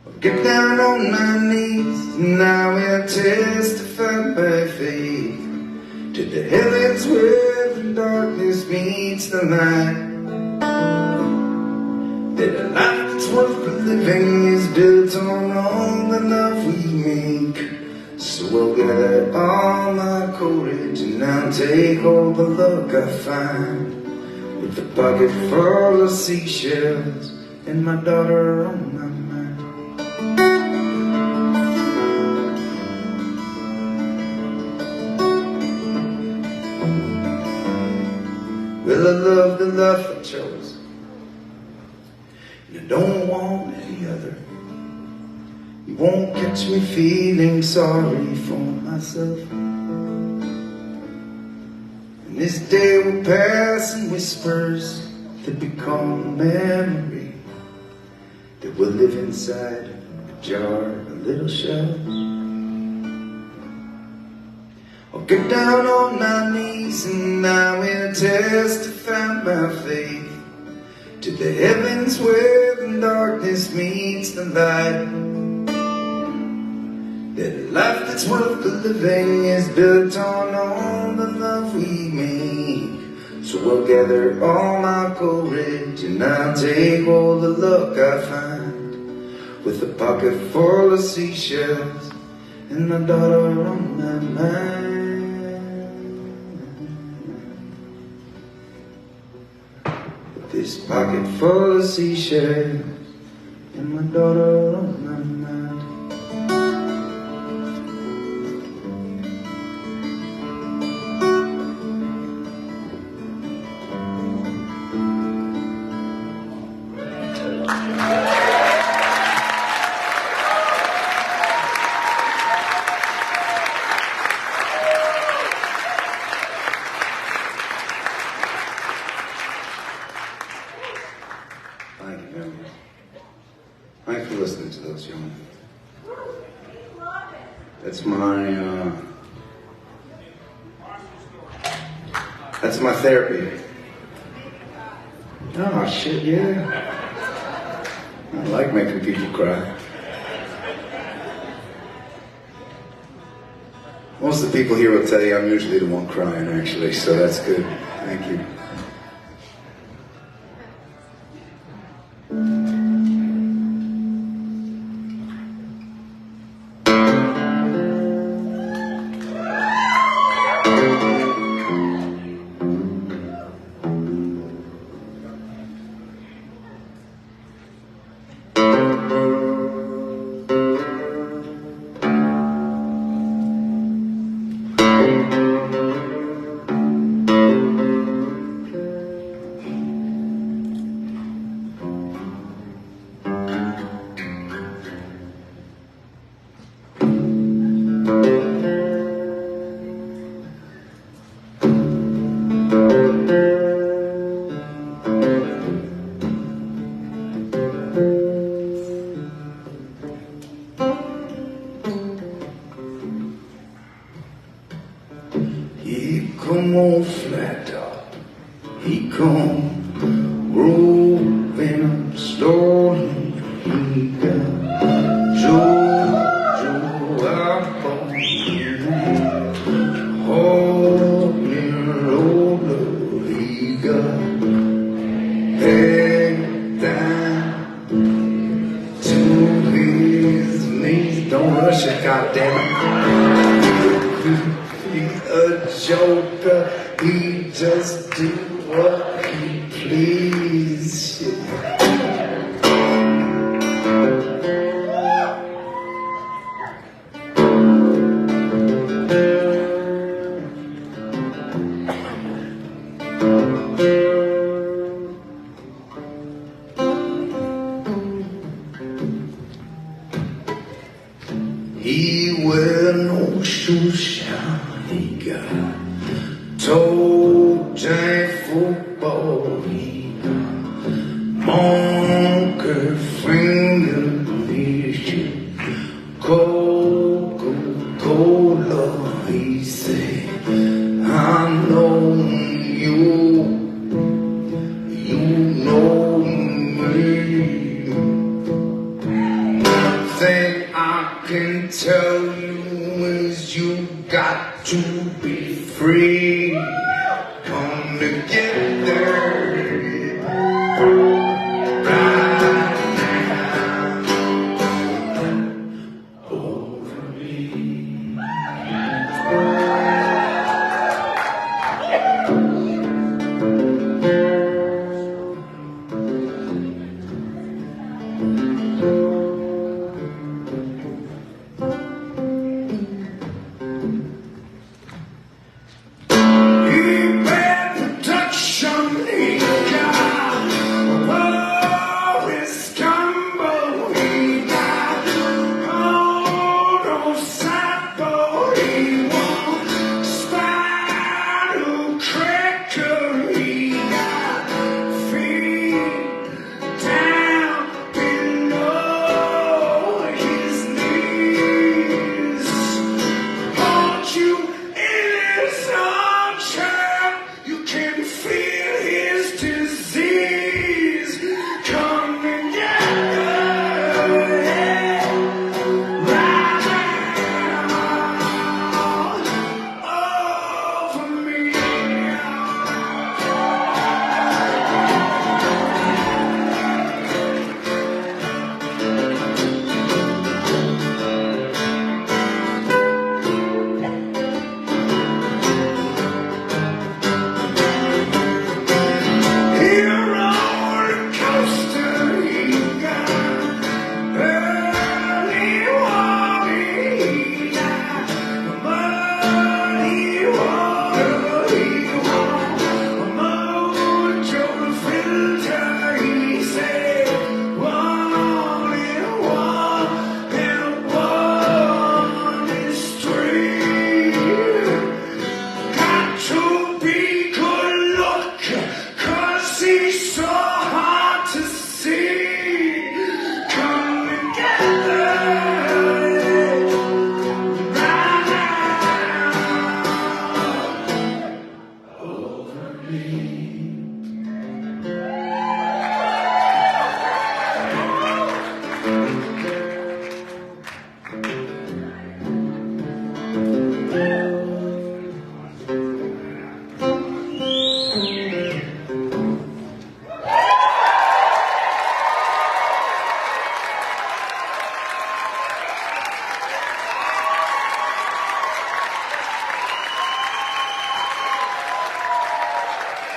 I'll get down on my knees and I will testify by faith to the heavens where the darkness meets the light. That a life that's worth the living is built on all the love we make. So I'll gather all my courage and I'll take all the luck I find, with a pocket full of seashells and my daughter on my mind. Well, I love the life I chose, and I don't want any other. You won't catch me feeling sorry for myself. And this day will pass in whispers that become memory, that will live inside a jar of little shells. I'll get down on my knees and I will testify my faith to the heavens where the darkness meets the light. That a life that's worth the living is built on all the love we make. So I'll gather all my courage and I'll take all the luck I find, with a pocket full of seashells and my daughter on my mind. This pocket full of seashells and my daughter on my mind. Thank you, members. Thanks for listening to those, young. That's my therapy. Oh shit, yeah. I like making people cry. Most of the people here will tell you I'm usually the one crying, actually, so that's good. Thank you. come on, flat top. He come roving, stolen. He got Joe, I'm on holy roller. He got head down to his knees. Don't rush it, goddammit. He's a joker. He just do what he please. He wear no shoes, shine. He got toe jam football. He got monkey finger vision. Coca-Cola. He say, I know you, you know me. Thing I can tell you is you got to be free. Come together right now over me.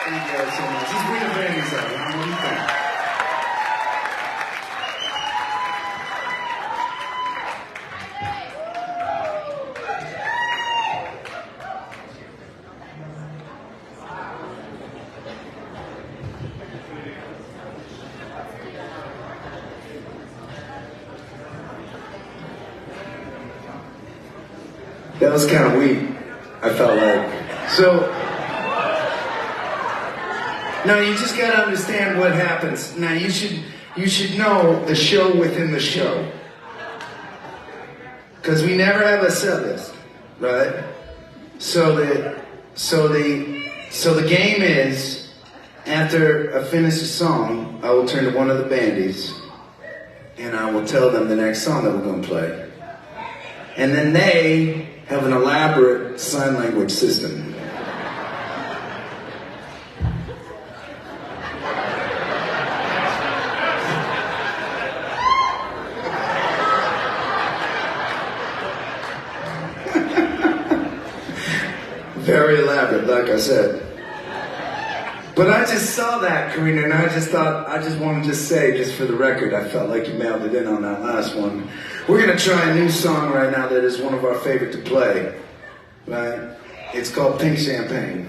Thank you guys so much. Just bring the bandies up. What do you think? That was kind of weak, I felt like. So, no, you just gotta understand what happens. Now, you should know the show within the show. Because we never have a set list, right? So that So the game is, after I finish a song, I will turn to one of the bandies and I will tell them the next song that we're going to play. And then they have an elaborate sign language system. Very elaborate, like I said. But I just saw that, Karina, and I just wanted to say, just for the record, I felt like you mailed it in on that last one. We're gonna try a new song right now that is one of our favorite to play, right? It's called Pink Champagne.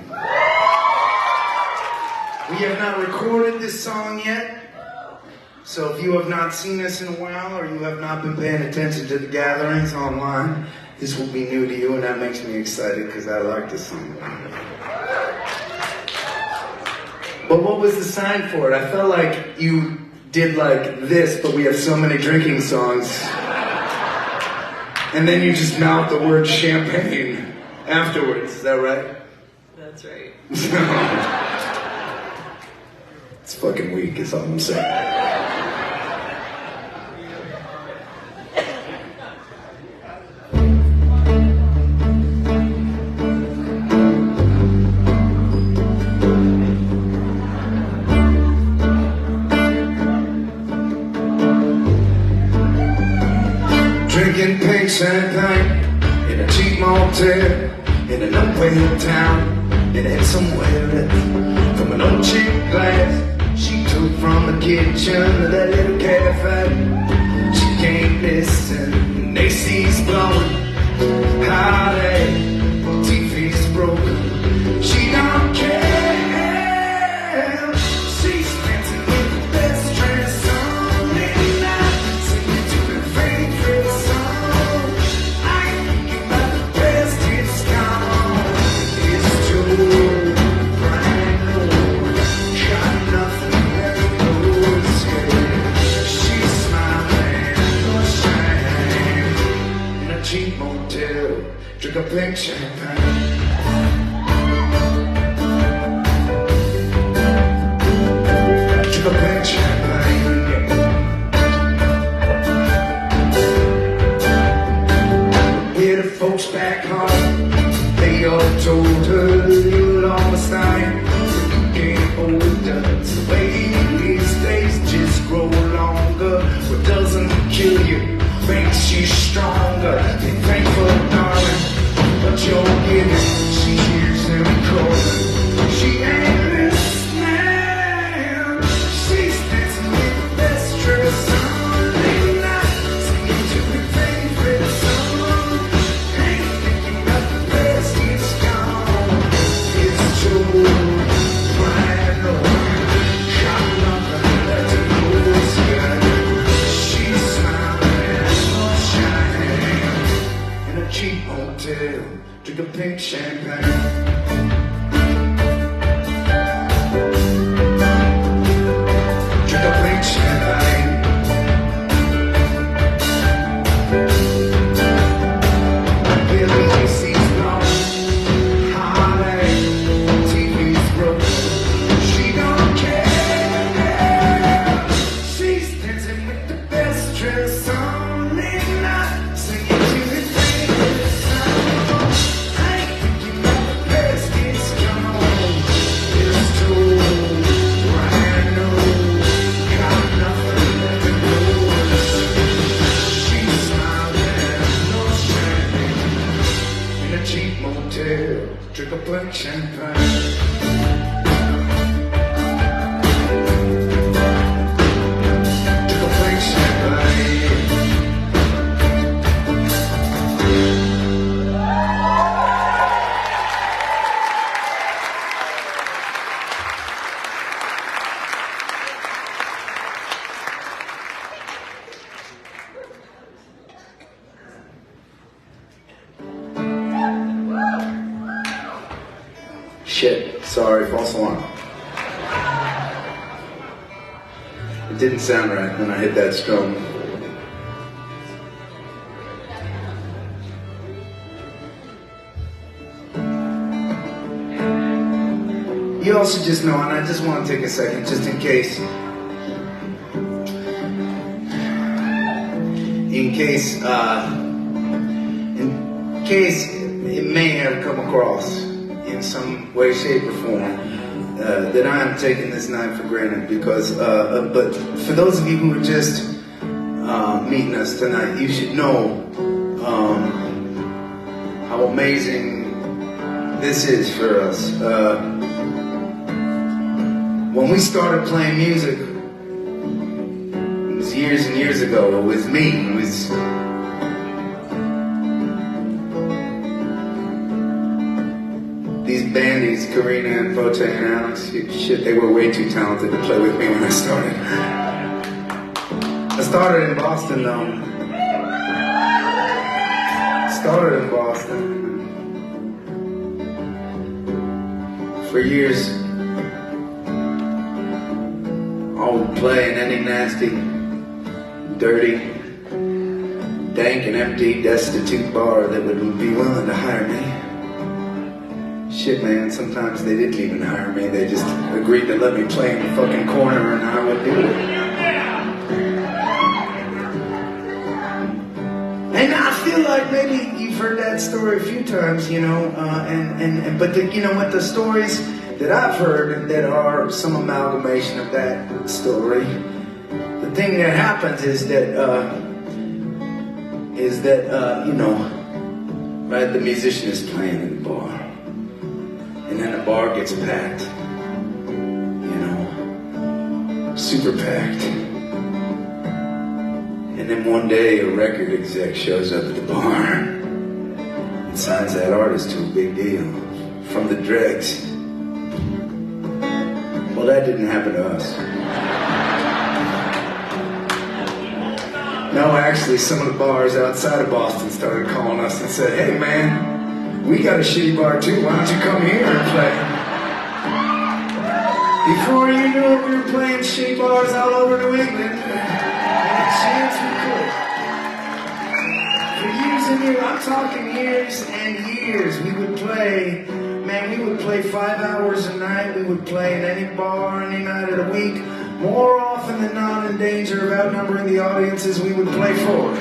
We have not recorded this song yet, so if you have not seen us in a while, or you have not been paying attention to the gatherings online, this will be new to you, and that makes me excited because I like this song. But what was the sign for it? I felt like you did like this, but we have so many drinking songs. And then you just mouth the word champagne afterwards, is that right? That's right. It's fucking weak, is all I'm saying. Drinking pink champagne in a cheap motel in a nowhere town, and it's somewhere else. From an old cheap glass she took from the kitchen of that little cafe. She can't listen, AC's blowing, hot air, TV's broken. She don't care. She's dancing with the best dress on midnight, singing to her favorite song. I ain't thinking about the best, it's gone. It's too bright, got nothing that goes good. She's smiling, no shame, in a cheap motel, drink a pink champagne. Drink a pink champagne. With the folks back home, they all told her you'll always stay. You get older, it's the way these days just grow longer. What doesn't kill you makes you stronger. Be thankful, darling, but you're giving. She hears them calling. She ain't listening. She's dancing with the best dress on midnight, singing to her favorite song. Ain't thinking about the best, it's gone. It's too bright, no, got nothing left to lose, yeah. She's smiling, no shine, in a cheap hotel, drink a pink champagne. Drink a pink champagne. Billy AC's blowing, hot air, TV's broken. She don't care. She's dancing with the best dress on midnight, singing to her favorite song. I ain't thinking about the best, it's gone. It's too bright, no, got nothing left to lose. She's smiling, no shame, in a cheap motel, drink a pink champagne. Drink a pink champagne. Shit, sorry, false alarm. It didn't sound right when I hit that strum. you also just know, and I just want to take a second, just in case it may have come across in some way, shape, or form that I am taking this night for granted, because, but for those of you who are just meeting us tonight, you should know how amazing this is for us. When we started playing music, it was years and years ago. It was me. It was these bandies, Karina and Bote and Alex. Shit, they were way too talented to play with me when I started. I started in Boston, though. Started in Boston. For years, I would play in any nasty, dirty, dank and empty, destitute bar that would be willing to hire me. Shit, man, sometimes they didn't even hire me. They just agreed to let me play in the fucking corner and I would do it. And I feel like maybe you've heard that story a few times, you know, but you know what, the stories that I've heard that are some amalgamation of that story, the thing that happens is that you know, right, the musician is playing in the bar, and then the bar gets packed, you know, super packed. And then one day a record exec shows up at the bar and signs that artist to a big deal from the dregs. Well, that didn't happen to us. No, actually, some of the bars outside of Boston started calling us and said, "Hey, man, we got a shitty bar too. Why don't you come here and play?" Before you knew it, we were playing shitty bars all over New England. Chance we could. For years and years, I'm talking years and years, we would play, man, we would play 5 hours a night. We would play in any bar, any night of the week. More often than not, in danger of outnumbering the audiences we would play for.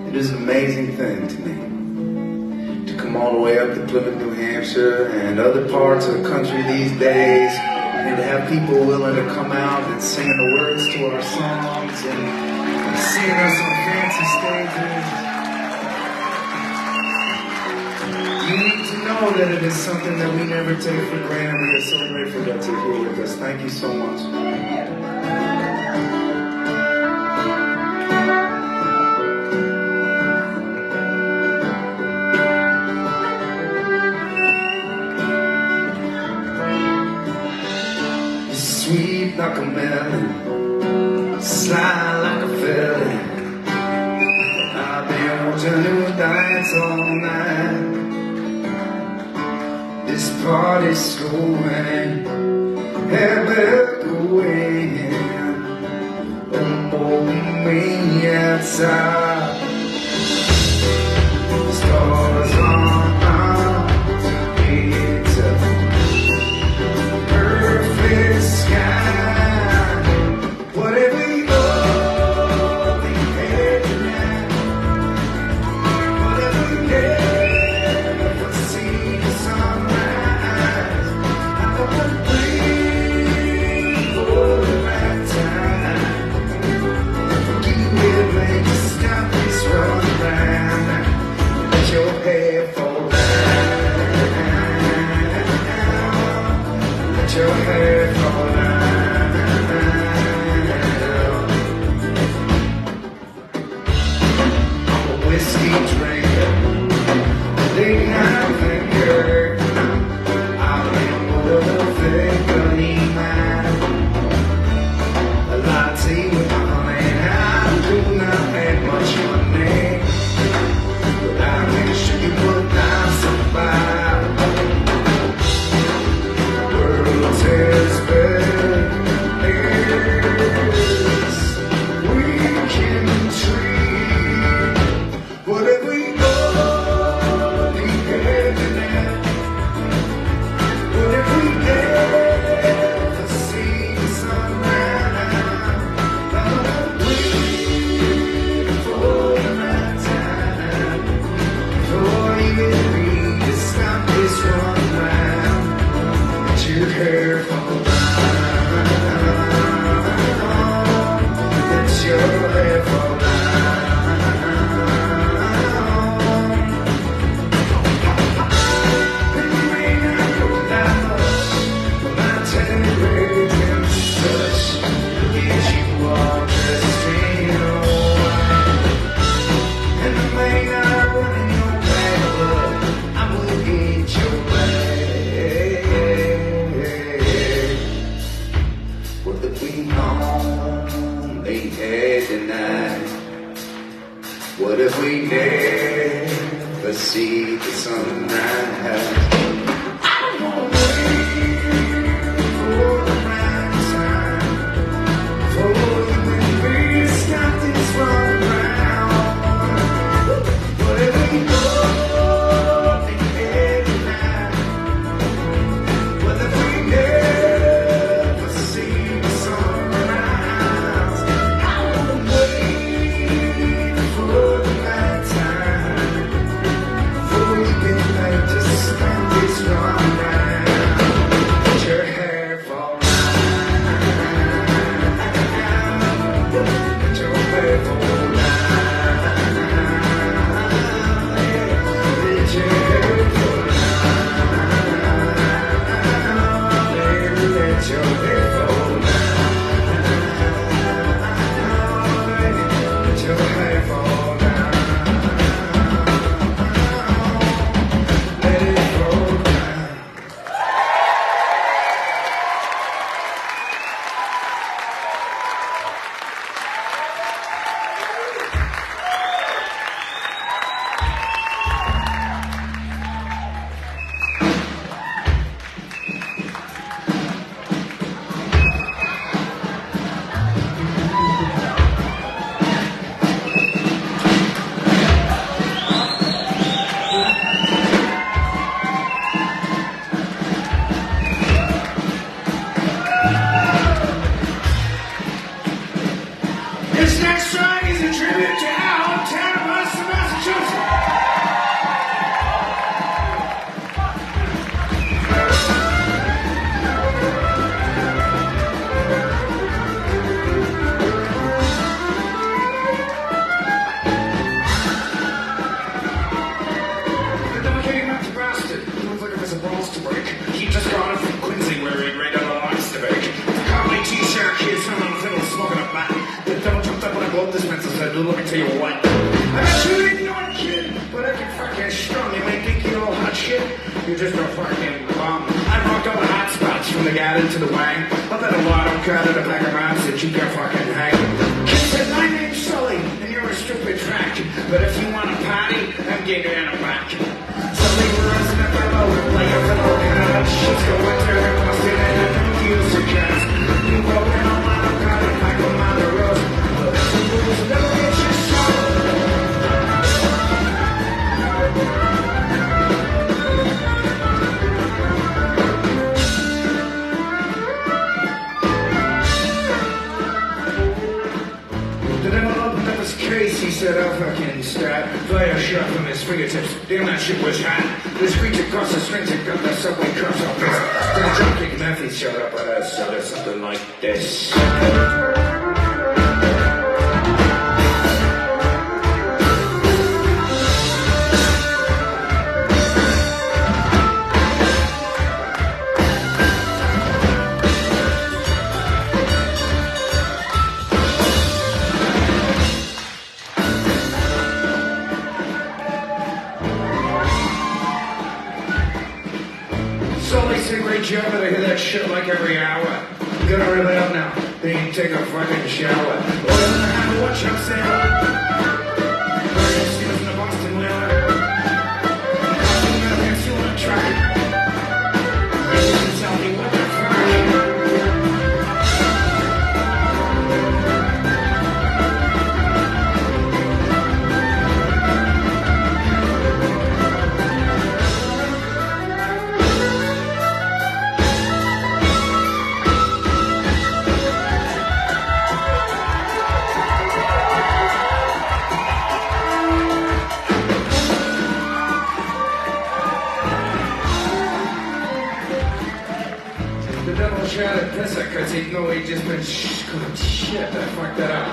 It is an amazing thing to me to come all the way up to Plymouth, New Hampshire and other parts of the country these days, and to have people willing to come out and sing the words to our songs and seeing us on fancy stages. You need to know that it is something that we never take for granted. We are so grateful that you're here with us. Thank you so much. Sweet like a melon, sly like a feather. I've been watching you dance all night. This party's going, ever going. Boom, me outside. The stars are out, it's a perfect sky. Whatever you go, we can tonight. Whatever you get, we'll see the sunrise. I don't want to breathe for the right time. You will make a step. sing only had tonight? What if we never see the sunrise? I'm gonna wait for the right time, for you and me to stop this run around. What if we go? Let me tell you what. I bet you didn't know it, kid, but I can fucking strong. You may think you're all hot shit. You're just a fucking bum. I rocked all the hot spots from the garden to the wang. I bet a lot of cut of the back of rats that you can fucking hang. Kid said, my name's Sully, and you're a stupid track. But if you want a party, I'm getting in a back. Sully runs in a fellow, like a fellow cat. She's going to her busted and I don't use her cats. You go in on my car and I go on the road. He said, I'll fucking start. Fire shot from his fingertips. Damn, that shit was hot. This reach across the strings and got the subway cuffs off this. Then a dropkick Matthew showed up at us, so there's something like this. Job, but I hear that shit like every hour. I'm gonna rip it up now. Then you can take a fucking shower. Oil in the hand, watch I'm saying. Burning steals in the Boston Whaler. I'm gonna pass you on a track. You can tell me what the fuck. Shouted pisser because he'd know he'd just been shit, I fucked that up.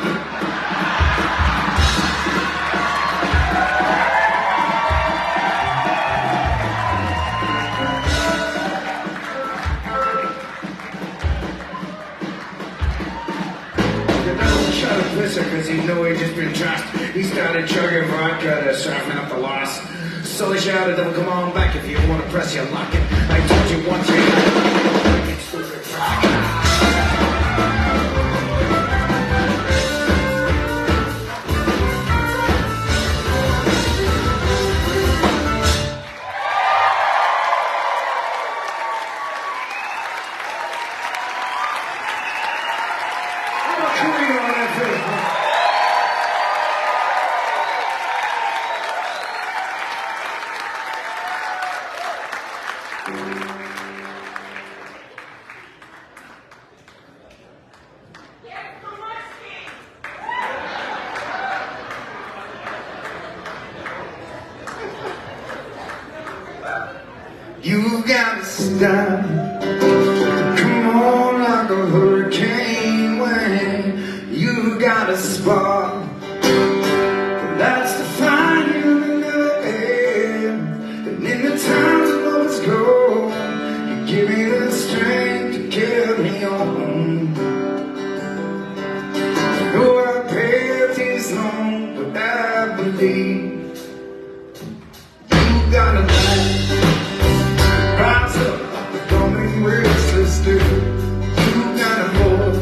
The devil shouted pisser because he'd know he'd just been trashed. He started chugging vodka to soften up the loss. So he shouted, "Devil, come on back if you want to press your luck." I told you once, you stupid fuck. finger on that face. You gotta stop. Come on like a hurricane when you got a spark. That's the fire in the air. And in the times of lowest glow, you give me the strength to carry on. I know our path is long, but I believe you gotta lie. Rise up, don't be restless, dude. You got a voice,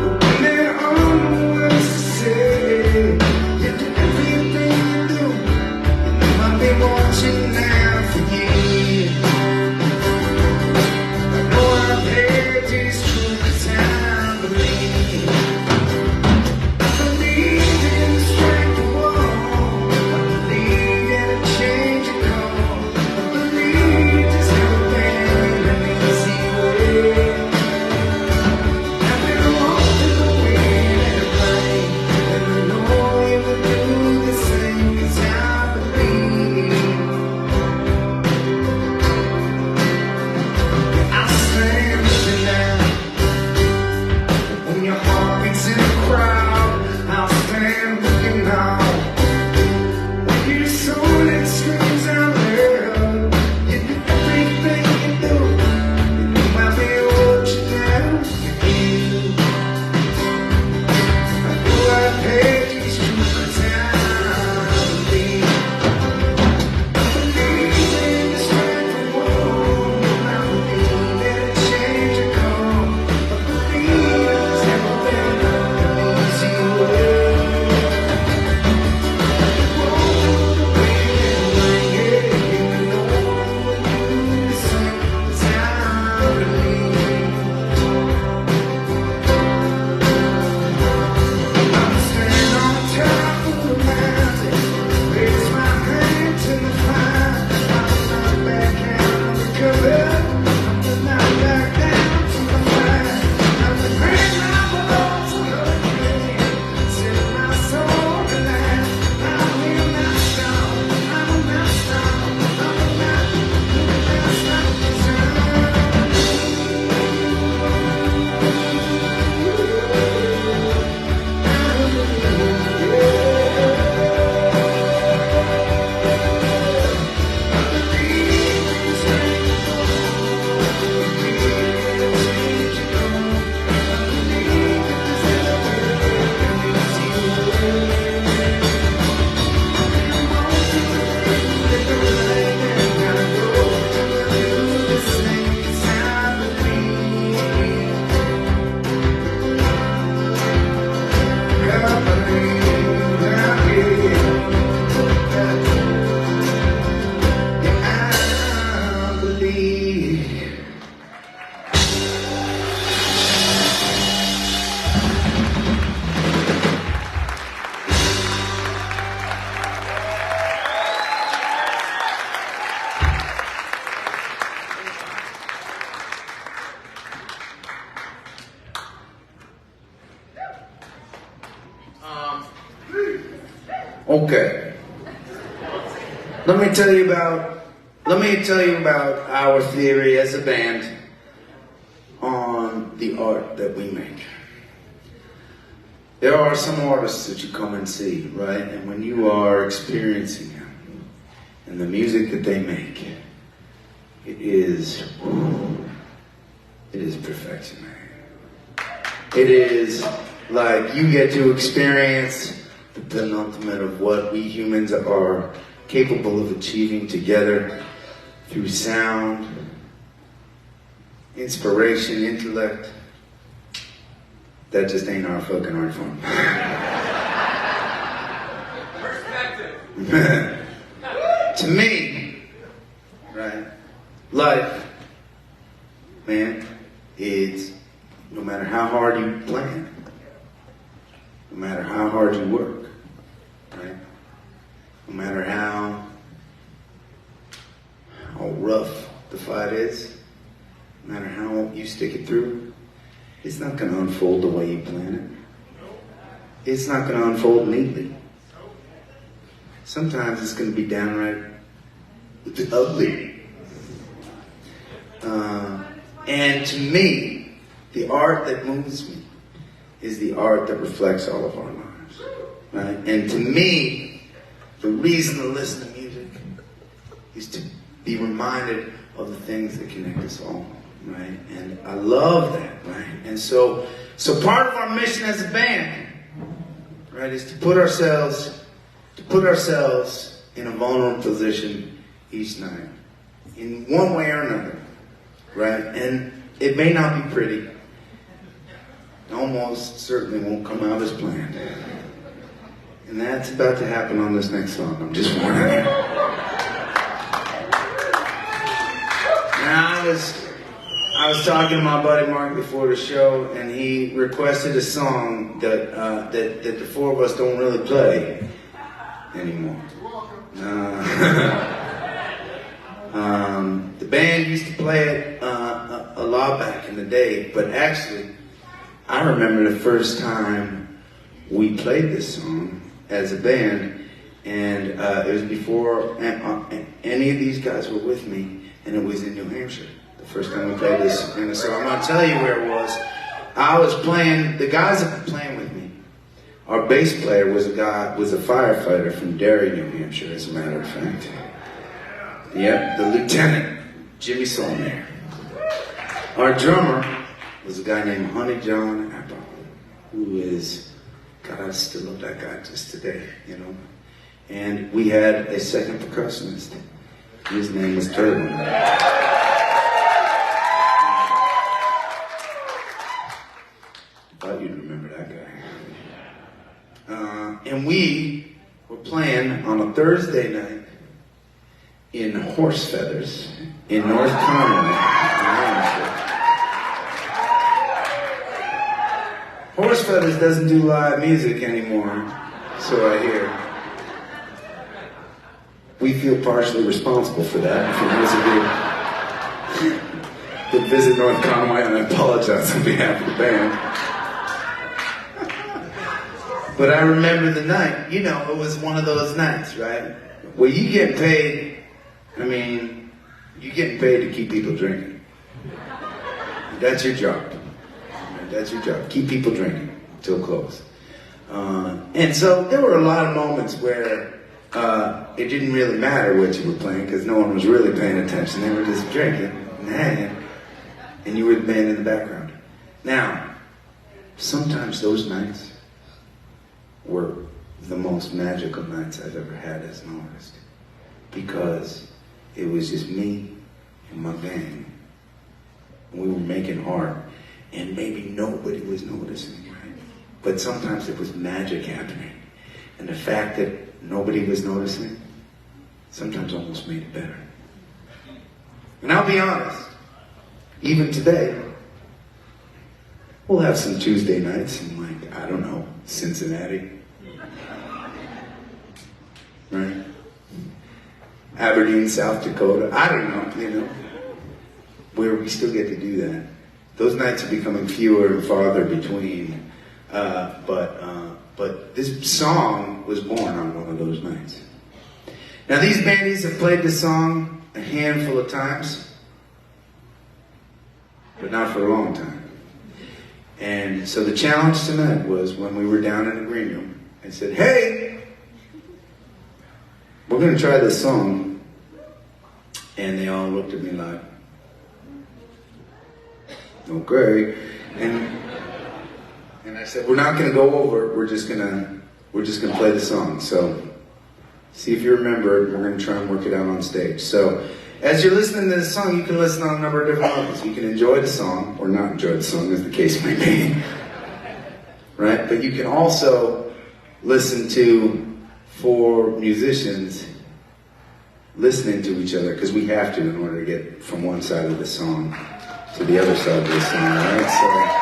but when there are no words to say, you do everything you do, and I might be watching now for you. I know our page is true, 'cause I believe. I believe in the strength of war. I believe in a change of call. I believe there's never been an easy way. I've been walking the wind and the rain, and I know you will do the same, 'cause I believe. I stand with you now. When your heart beats in the crowd, I'll stand with you now. When your soul it screams out loud, you do everything you do, and you might be watching down for you. I know I paid these true, 'cause I believe. I believe in the strength of war. I believe in a change of call. I believe there's never been an easy way. Walk the wind and rain, yeah, you know you do the same, 'cause I believe. I'm standing on top of the mountain, raise my hand to the fire. I'm not back out of the cover. I'm not back down to the fire. I'm the great mountain to the king, set my soul alive. I'm a master, I'm a master, I'm a master, Okay. Let me tell you about our theory as a band on the art that we make. There are some artists that you come and see, right? And when you are experiencing them and the music that they make, it is perfection, man. It is like you get to experience the penultimate of what we humans are capable of achieving together through sound, inspiration, intellect. That just ain't our fucking art form. Perspective. To me, right, life, man, it's no matter how hard hard you plan, no matter how hard you work, right? No matter how rough the fight is, no matter how you stick it through, it's not going to unfold the way you plan it. It's not going to unfold neatly. Sometimes it's going to be downright ugly. And to me, the art that moves me is the art that reflects all of our lives, right? And to me, the reason to listen to music is to be reminded of the things that connect us all, right? And I love that, right? And so part of our mission as a band, right, is to put ourselves in a vulnerable position each night, in one way or another, right? And it may not be pretty. It almost certainly won't come out as planned. And that's about to happen on this next song. I'm just warning you. Now, I was talking to my buddy Mark before the show, and he requested a song that the four of us don't really play anymore. The band used to play it a lot back in the day, but actually, I remember the first time we played this song as a band, and it was before any of these guys were with me, and it was in New Hampshire. The first time we played this, and so I'm gonna tell you where it was. I was playing. The guys that were playing with me, our bass player was a firefighter from Derry, New Hampshire, as a matter of fact. Yep, the lieutenant, Jimmy Solnier. Our drummer was a guy named Honey John Apple, who is, God, I still love that guy just today, you know. And we had a second percussionist. His name was Turbo. Thought you'd remember that guy. And we were playing on a Thursday night in Horse Feathers in North Conway, New Hampshire. Horse Feathers doesn't do live music anymore, so I hear. We feel partially responsible for that. If you would visit North Conway, and I apologize on behalf of the band. But I remember the night, you know, it was one of those nights, right? Where you get paid, I mean, you're getting paid to keep people drinking. That's your job. That's your job. Keep people drinking till close. And so there were a lot of moments where it didn't really matter what you were playing because no one was really paying attention. They were just drinking and hanging, and you were the band in the background. Now, sometimes those nights were the most magical nights I've ever had as an artist because it was just me and my gang. We were making art, and maybe nobody was noticing, right? But sometimes it was magic happening. And the fact that nobody was noticing sometimes almost made it better. And I'll be honest, even today, we'll have some Tuesday nights in, like, I don't know, Cincinnati. Right? Aberdeen, South Dakota. I don't know, you know, where we still get to do that. Those nights are becoming fewer and farther between. But this song was born on one of those nights. Now these bandies have played this song a handful of times, but not for a long time. And so the challenge tonight was when we were down in the green room, I said, hey, we're going to try this song. And they all looked at me like, okay. And I said, we're not going to go over it. We're just going to play the song. So see if you remember it. We're going to try and work it out on stage. So as you're listening to this song, you can listen on a number of different levels. You can enjoy the song or not enjoy the song, as the case may be. Right? But you can also listen to four musicians listening to each other, because we have to in order to get from one side of the song to the other side of the song, right?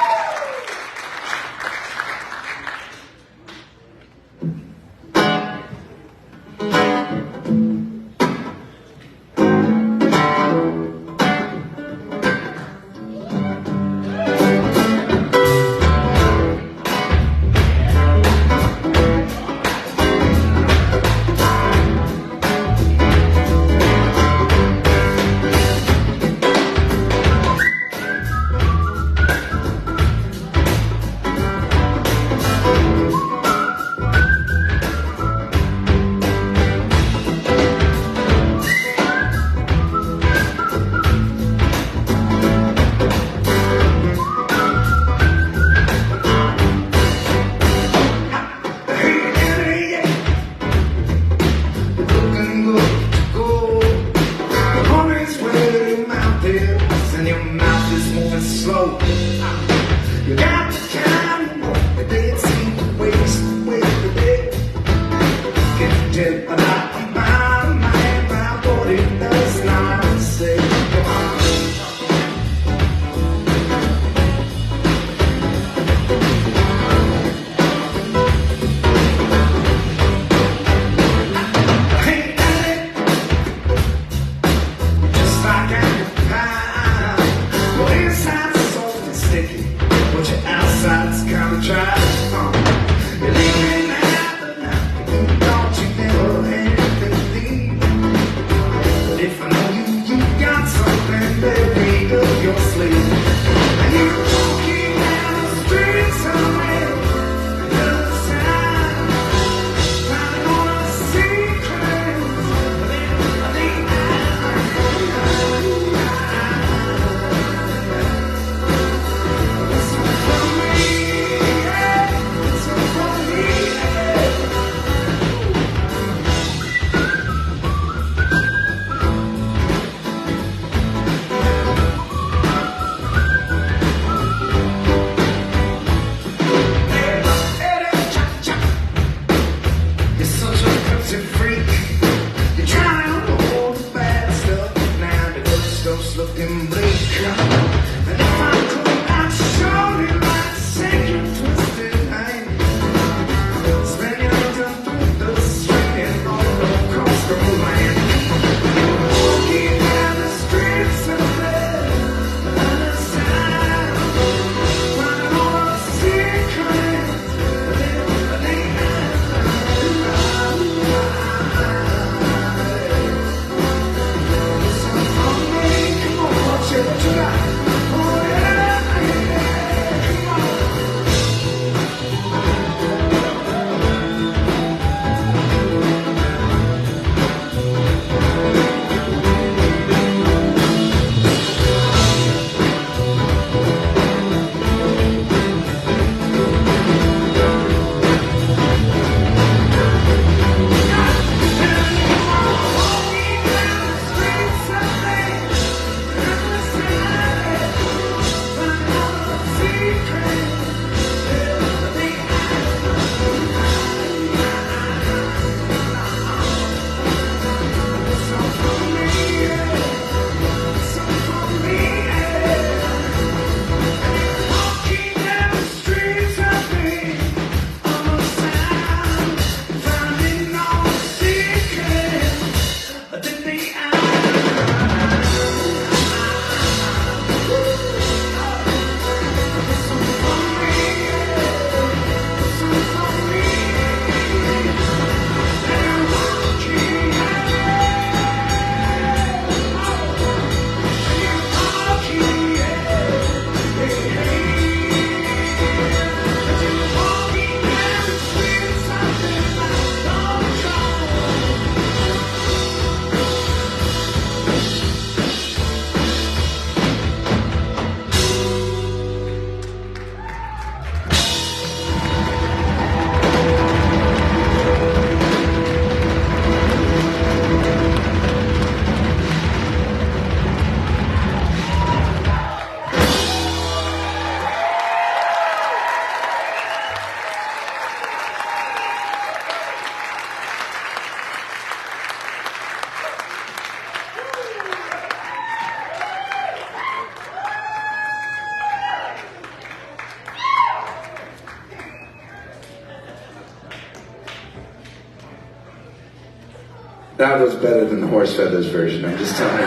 That was better than the Horse Feathers version, I'm just telling you.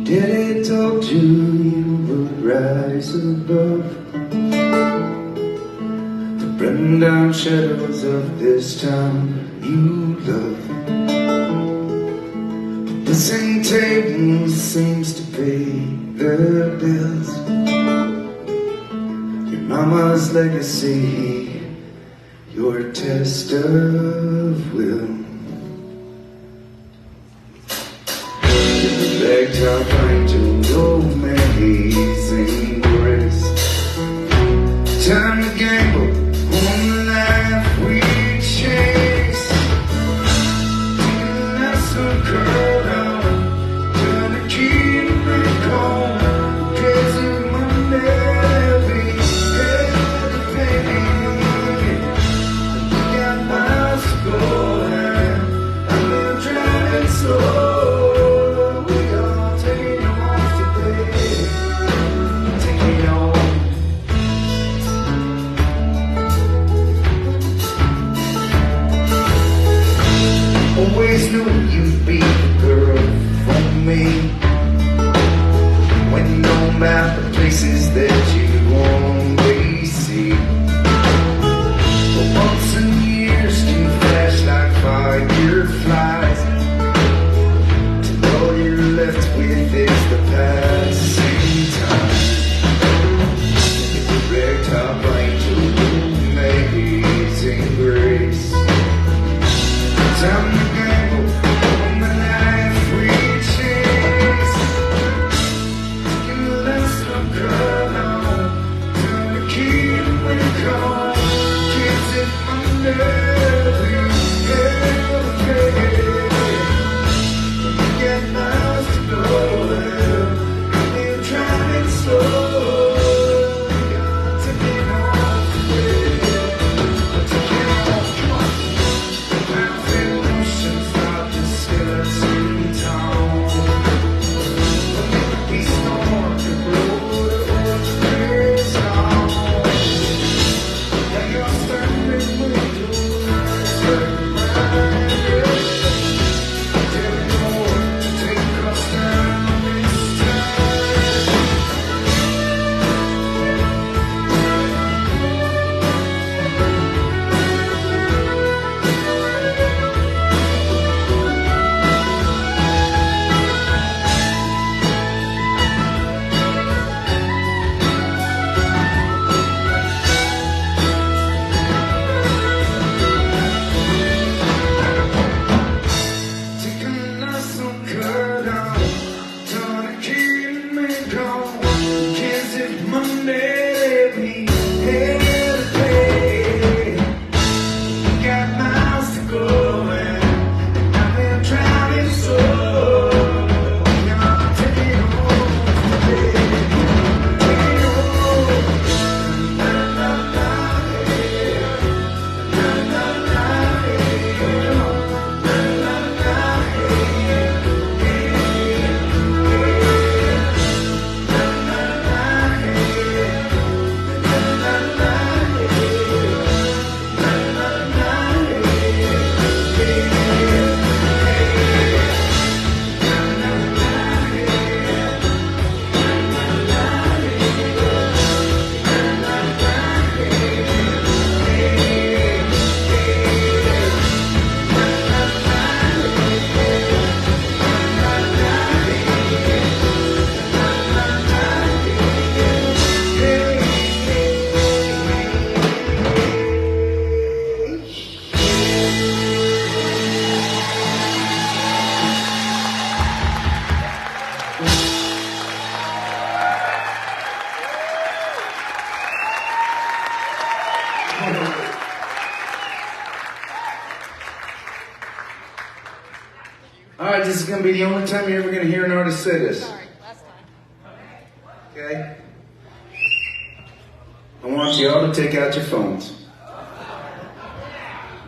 Daddy told you you would rise above the burned down shadows of this town you love. The same table seems to pay the bills. Your mama's legacy, your test of will. Ragtop angel, amazing grace. Time to gamble on the life we chase. Taking a lesson curl on, gonna keep it cold. Crazy Monday, every penny. We got miles to go, and I'm driving slow. Always knew you'd be the girl for me. When no map the places that you always see. But months and years can flash like fireflies, till all you're left with is the passing time. The ragtop angel, amazing grace. Time to gamble on the life we chase. Taking the lesson curl on, gonna keep it calm. Kids in my nerve, we get miles to go. We'll Alright, this is going to be the only time you're ever going to hear an artist say this. Sorry, last time. Okay? I want you all to take out your phones.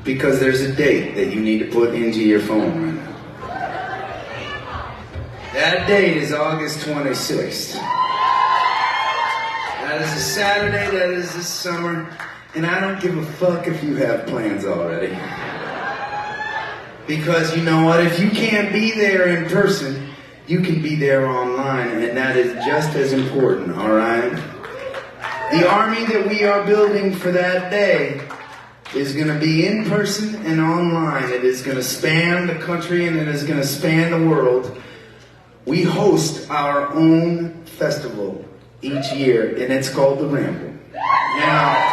Because there's a date that you need to put into your phone right now. That date is August 26th. That is a Saturday, that is this summer, and I don't give a fuck if you have plans already. Because you know what, if you can't be there in person, you can be there online, and that is just as important, alright? The army that we are building for that day is going to be in person and online. It is going to span the country and it is going to span the world. We host our own festival each year, and it's called The Ramble. Now,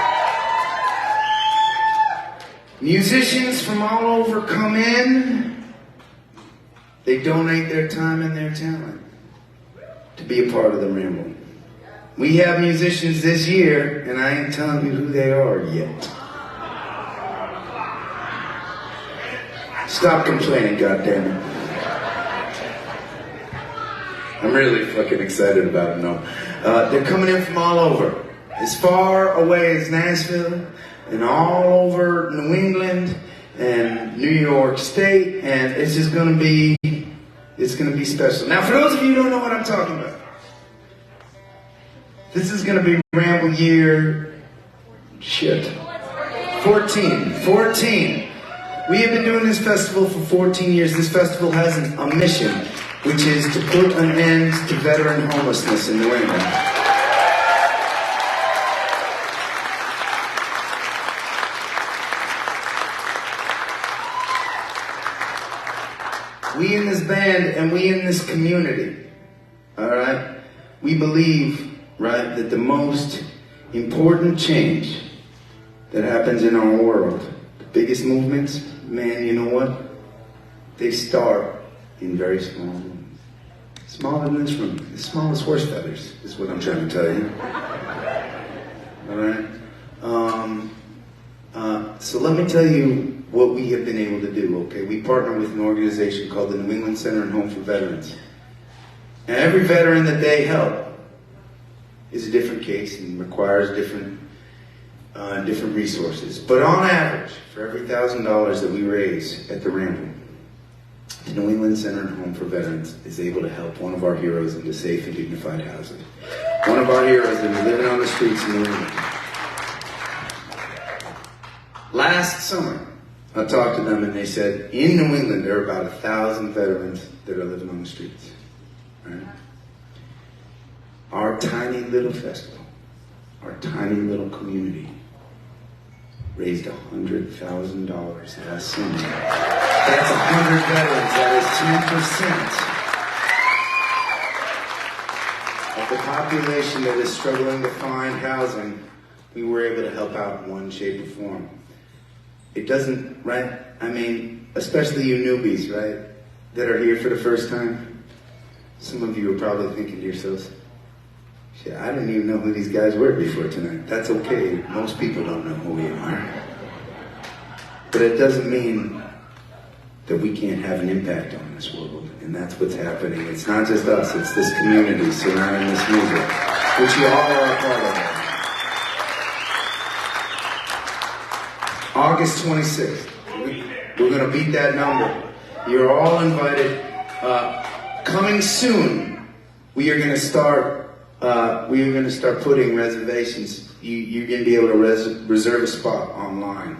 musicians from all over come in. They donate their time and their talent to be a part of The Ramble. We have musicians this year, and I ain't telling you who they are yet. Stop complaining, goddammit. I'm really fucking excited about them, though. They're coming in from all over. As far away as Nashville, and all over New England, and New York State, and it's just gonna be, it's gonna be special. Now, for those of you who don't know what I'm talking about, this is gonna be Ramble year, 14. We have been doing this festival for 14 years. This festival has a mission, which is to put an end to veteran homelessness in New England. We in this band and we in this community, all right, we believe, right, that the most important change that happens in our world, the biggest movements, man, you know what? They start in very small rooms. Smaller than this room. As small as horse feathers, is what I'm trying to tell you. All right? So let me tell you what we have been able to do, okay? We partner with an organization called the New England Center and Home for Veterans. And every veteran that they help is a different case and requires different resources. But on average, for every $1,000 that we raise at the Ramble, the New England Center and Home for Veterans is able to help one of our heroes into safe and dignified housing. One of our heroes that is living on the streets in New England. Last summer, I talked to them and they said, in New England, there are about 1,000 veterans that are living on the streets. Right? Our tiny little festival, our tiny little community, raised $100,000 last summer. That's 100 veterans. That is 10%. Of the population that is struggling to find housing, we were able to help out in one shape or form. It doesn't, right? I mean, especially you newbies, right? That are here for the first time. Some of you are probably thinking to yourselves, shit, I didn't even know who these guys were before tonight. That's okay. Most people don't know who we are. But it doesn't mean that we can't have an impact on this world. And that's what's happening. It's not just us, it's this community surrounding this music, which you all are a part of. August 26th. We're going to beat that number. You're all invited. Coming soon, we are going to start putting reservations. You're going to be able to reserve a spot online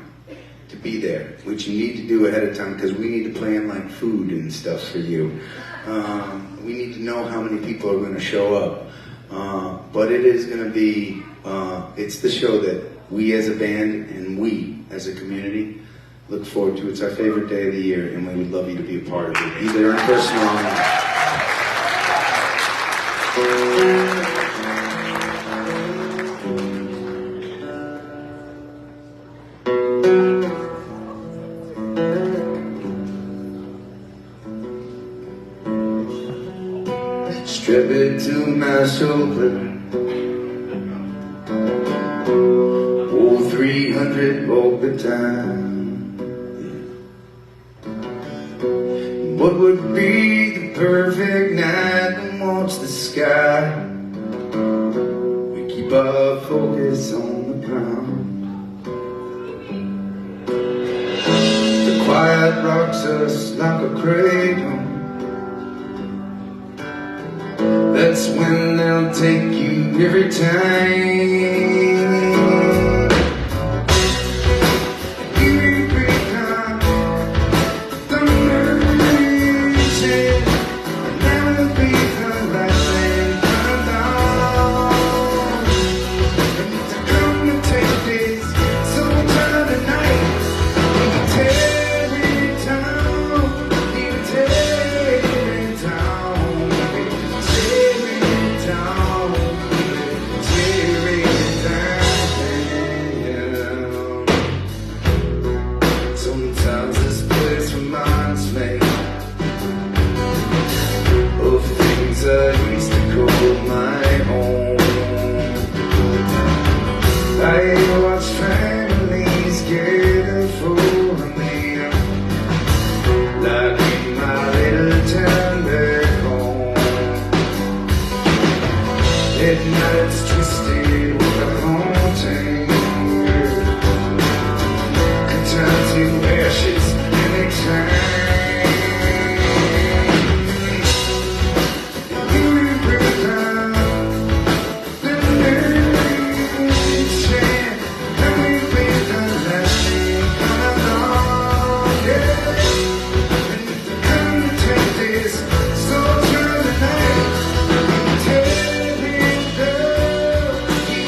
to be there, which you need to do ahead of time because we need to plan like food and stuff for you. We need to know how many people are going to show up. But it is going to be, it's the show that we as a band and we as a community look forward to. It's our favorite day of the year and we would love you to be a part of it, either in person or online. Strip it to my shoulder. Oh, 300 overtime. What would be the perfect night to watch the sky? We keep our focus on the ground. The quiet rocks us like a cradle. That's when they'll take you every time. Sometimes this place reminds me of things I used to call my home. I watch families gather for a meal, like in my little town back home. At night it's twisted with a haunting. Turn to ashes anytime. You bring down the nation, and we be the last thing along, yeah. And if you come to take this soldier tonight, tear it down, you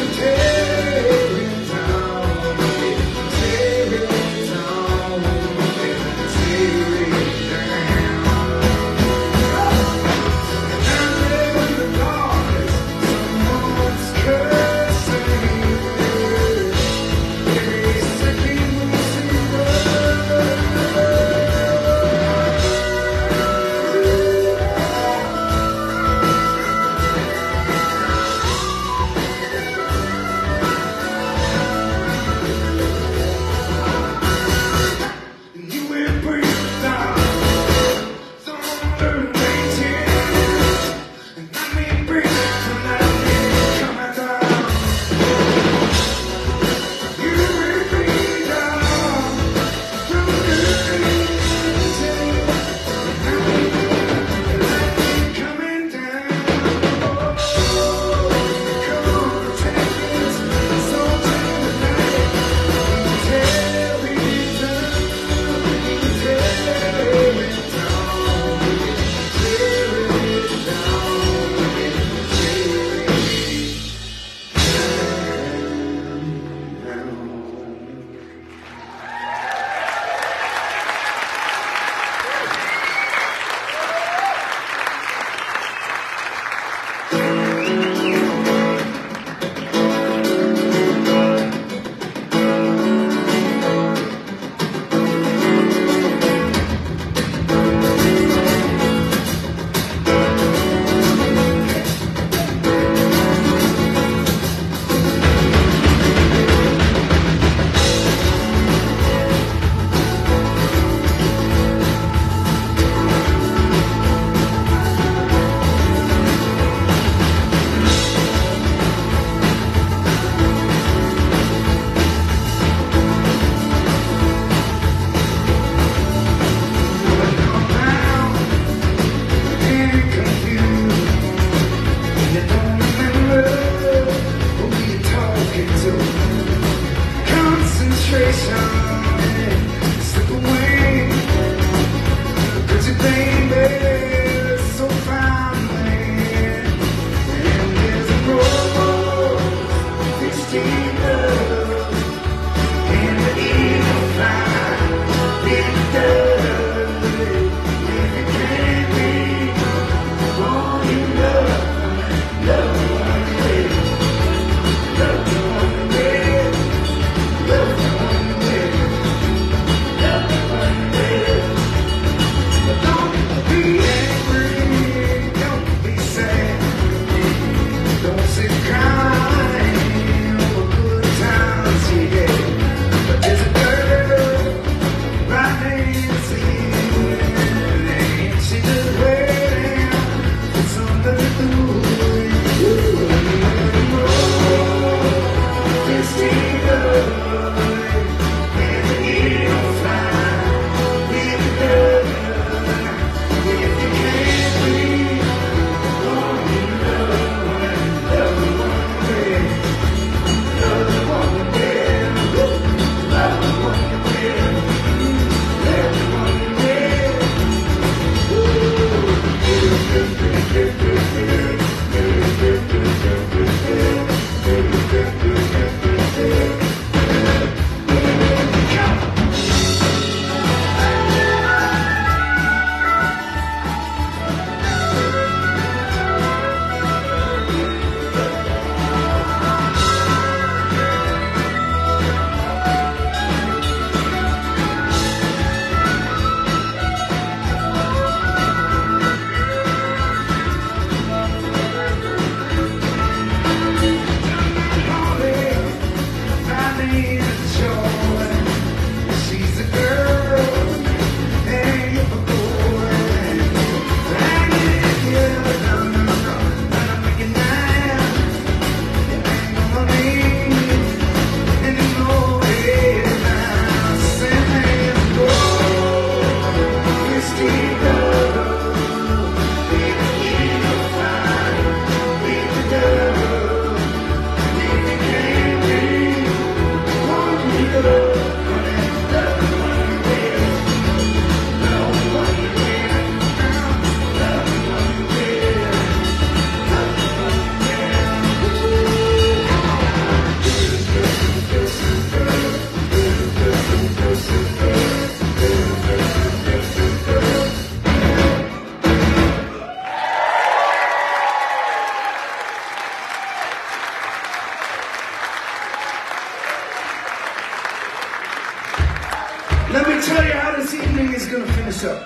thing is gonna finish up.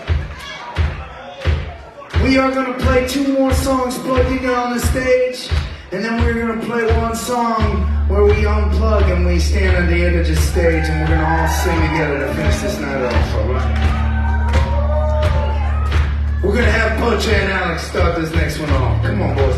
We are gonna play 2 more songs plugged in on the stage, and then we're gonna play 1 song where we unplug and we stand on the edge of the stage, and we're gonna all sing together to finish this night off, alright? We're gonna have Pocha and Alex start this next one off. Come on, boys.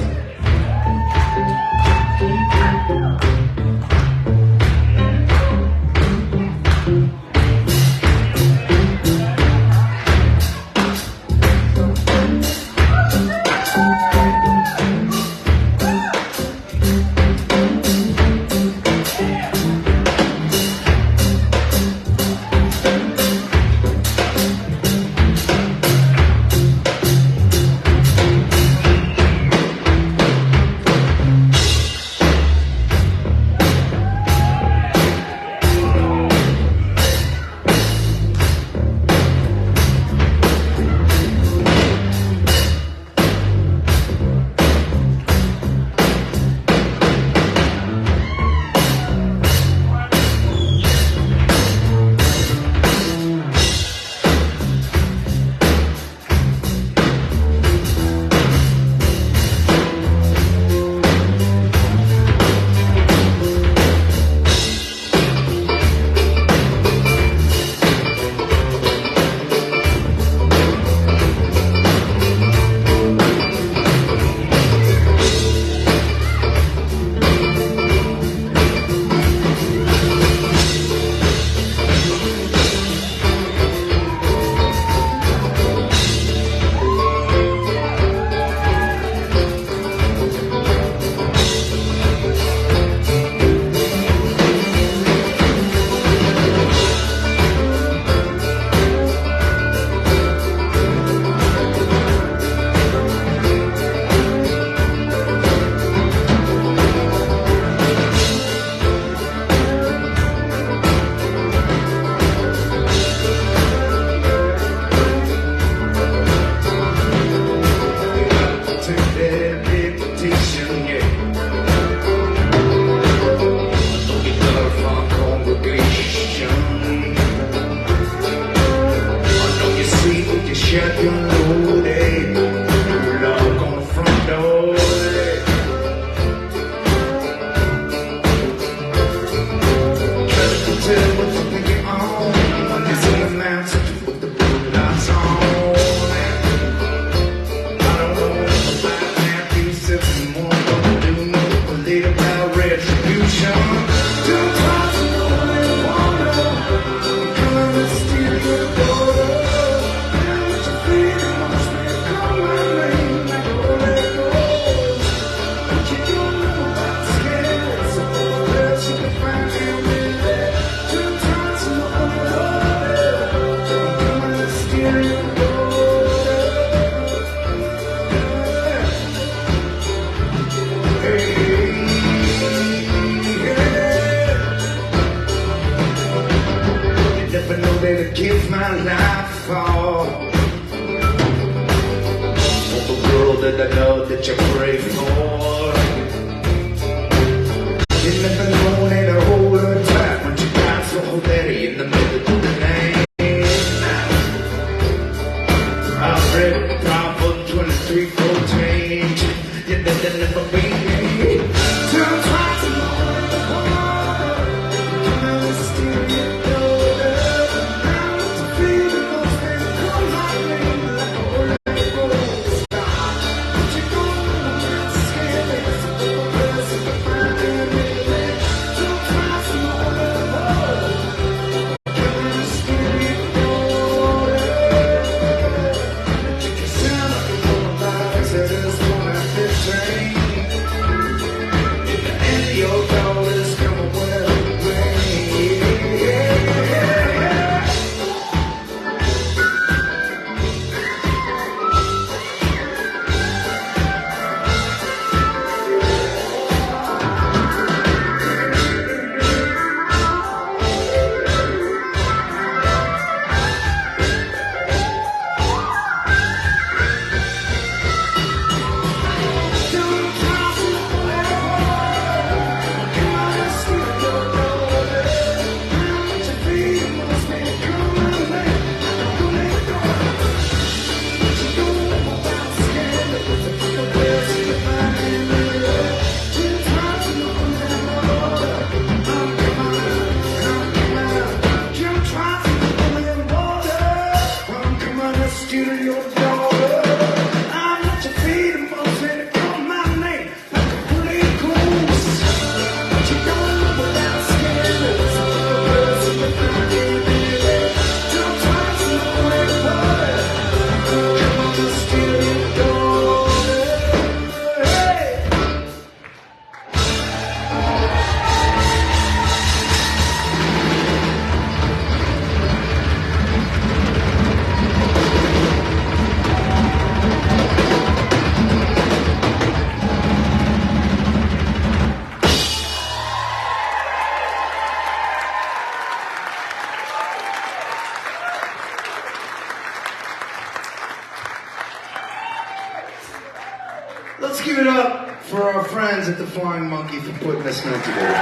for our friends at the Flying Monkey for putting this night together.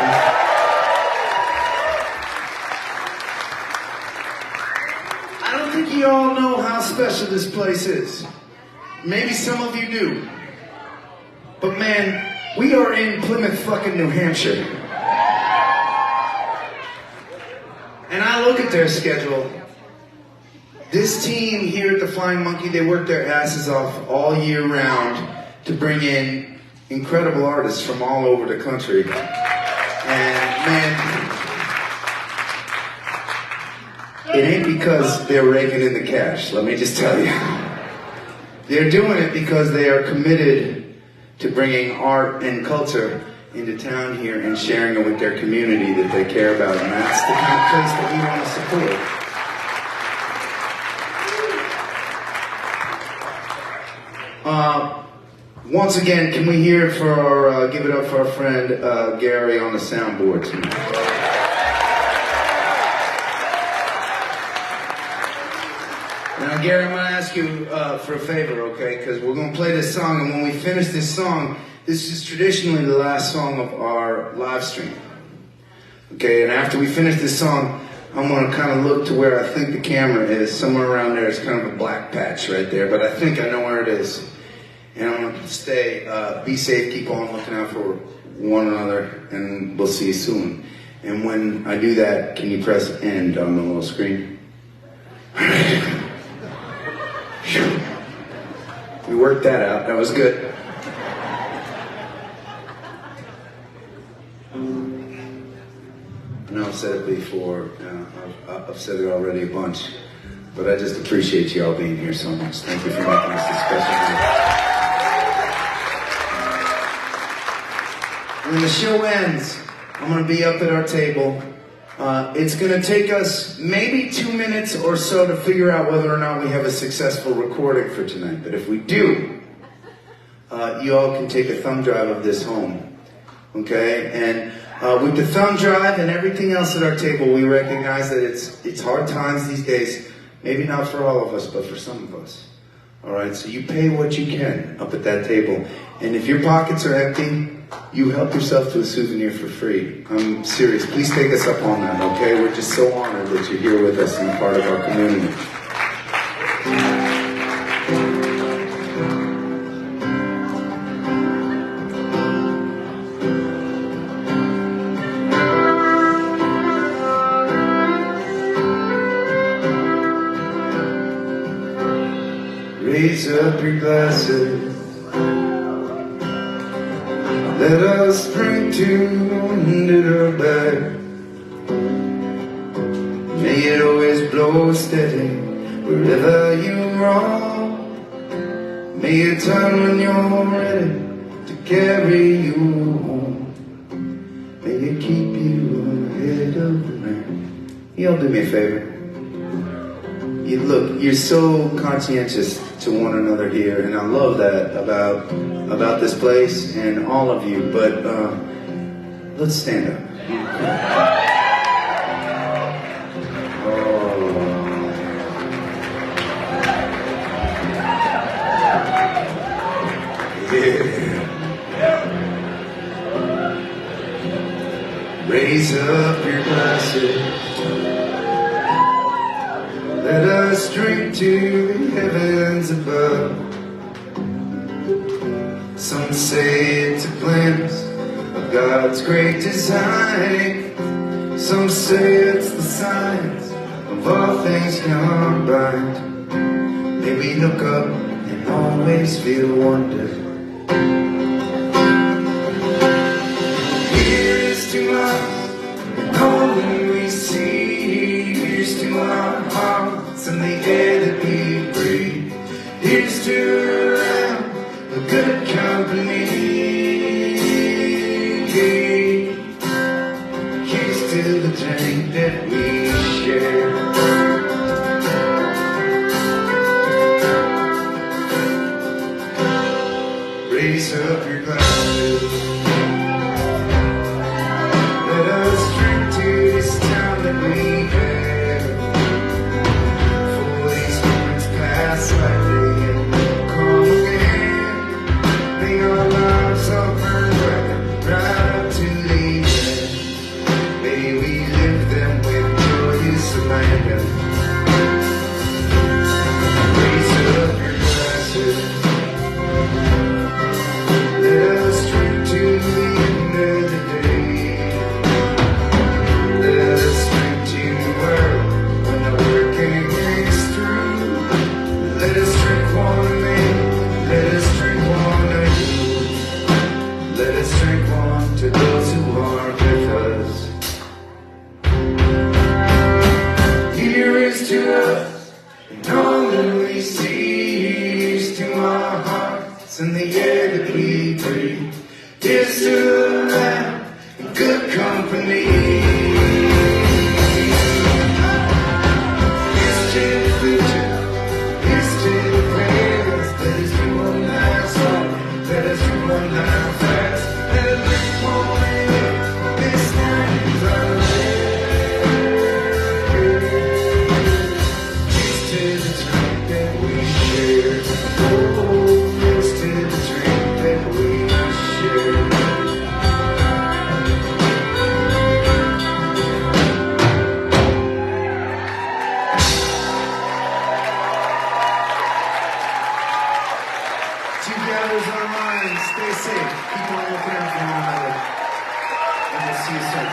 I don't think you all know how special this place is. Maybe some of you do. But man, we are in Plymouth fucking New Hampshire. And I look at their schedule. This team here at the Flying Monkey, they work their asses off all year round to bring in incredible artists from all over the country. And man, it ain't because they're raking in the cash, let me just tell you. They're doing it because they are committed to bringing art and culture into town here and sharing it with their community that they care about. And that's the kind of place that we want to support. Once again, can we hear it for our, give it up for our friend Gary on the soundboard tonight. Now, Gary, I'm going to ask you for a favor, okay? Because we're going to play this song, and when we finish this song, this is traditionally the last song of our live stream. Okay, and after we finish this song, I'm going to kind of look to where I think the camera is. Somewhere around there is kind of a black patch right there, but I think I know where it is. And I'm going to stay, be safe, keep on looking out for one another, and we'll see you soon. And when I do that, can you press end on the little screen? We worked that out. That was good. I know I've said it before. I've said it already a bunch. But I just appreciate you all being here so much. Thank you for making this a special night. When the show ends, I'm going to be up at our table. It's going to take us maybe 2 minutes or so to figure out whether or not we have a successful recording for tonight. But if we do, you all can take a thumb drive of this home. Okay? And with the thumb drive and everything else at our table, we recognize that it's hard times these days. Maybe not for all of us, but for some of us. All right? So you pay what you can up at that table. And if your pockets are empty, you help yourself to a souvenir for free. I'm serious. Please take us up on that, okay? We're just so honored that you're here with us and a part of our community. Raise up your glasses. Let us bring to our back. May it always blow steady wherever you roam. May it turn when you're ready to carry you home. May it keep you ahead of the rain. Y'all do me a favor. Look, you're so conscientious to one another here, and I love that about this place and all of you, but let's stand up. Oh. Yeah. Raise up your glasses. Let us drink to the heavens above. Some say it's a glimpse of God's great design. Some say it's the signs of all things combined. May we look up and always feel wonder. Here's to us and all that we see. Here's to our hearts and the air that we breathe. Here's to a good company. Here's to the drink that we share. Raise up your glasses. Let us drink to this town that we have. For these drink one to those who are with us. Here is to us, and all that we see is to our hearts, and the air that we breathe is to the land and good company. Here's to the future, here's to the past. Let us do one last song, let us do one last fast. Let us drink more this night in the Here's to the drink that we share. Oh, here's to the drink that we share. Together's our minds. Stay safe. Keep on looking out for one another. And we'll see you soon.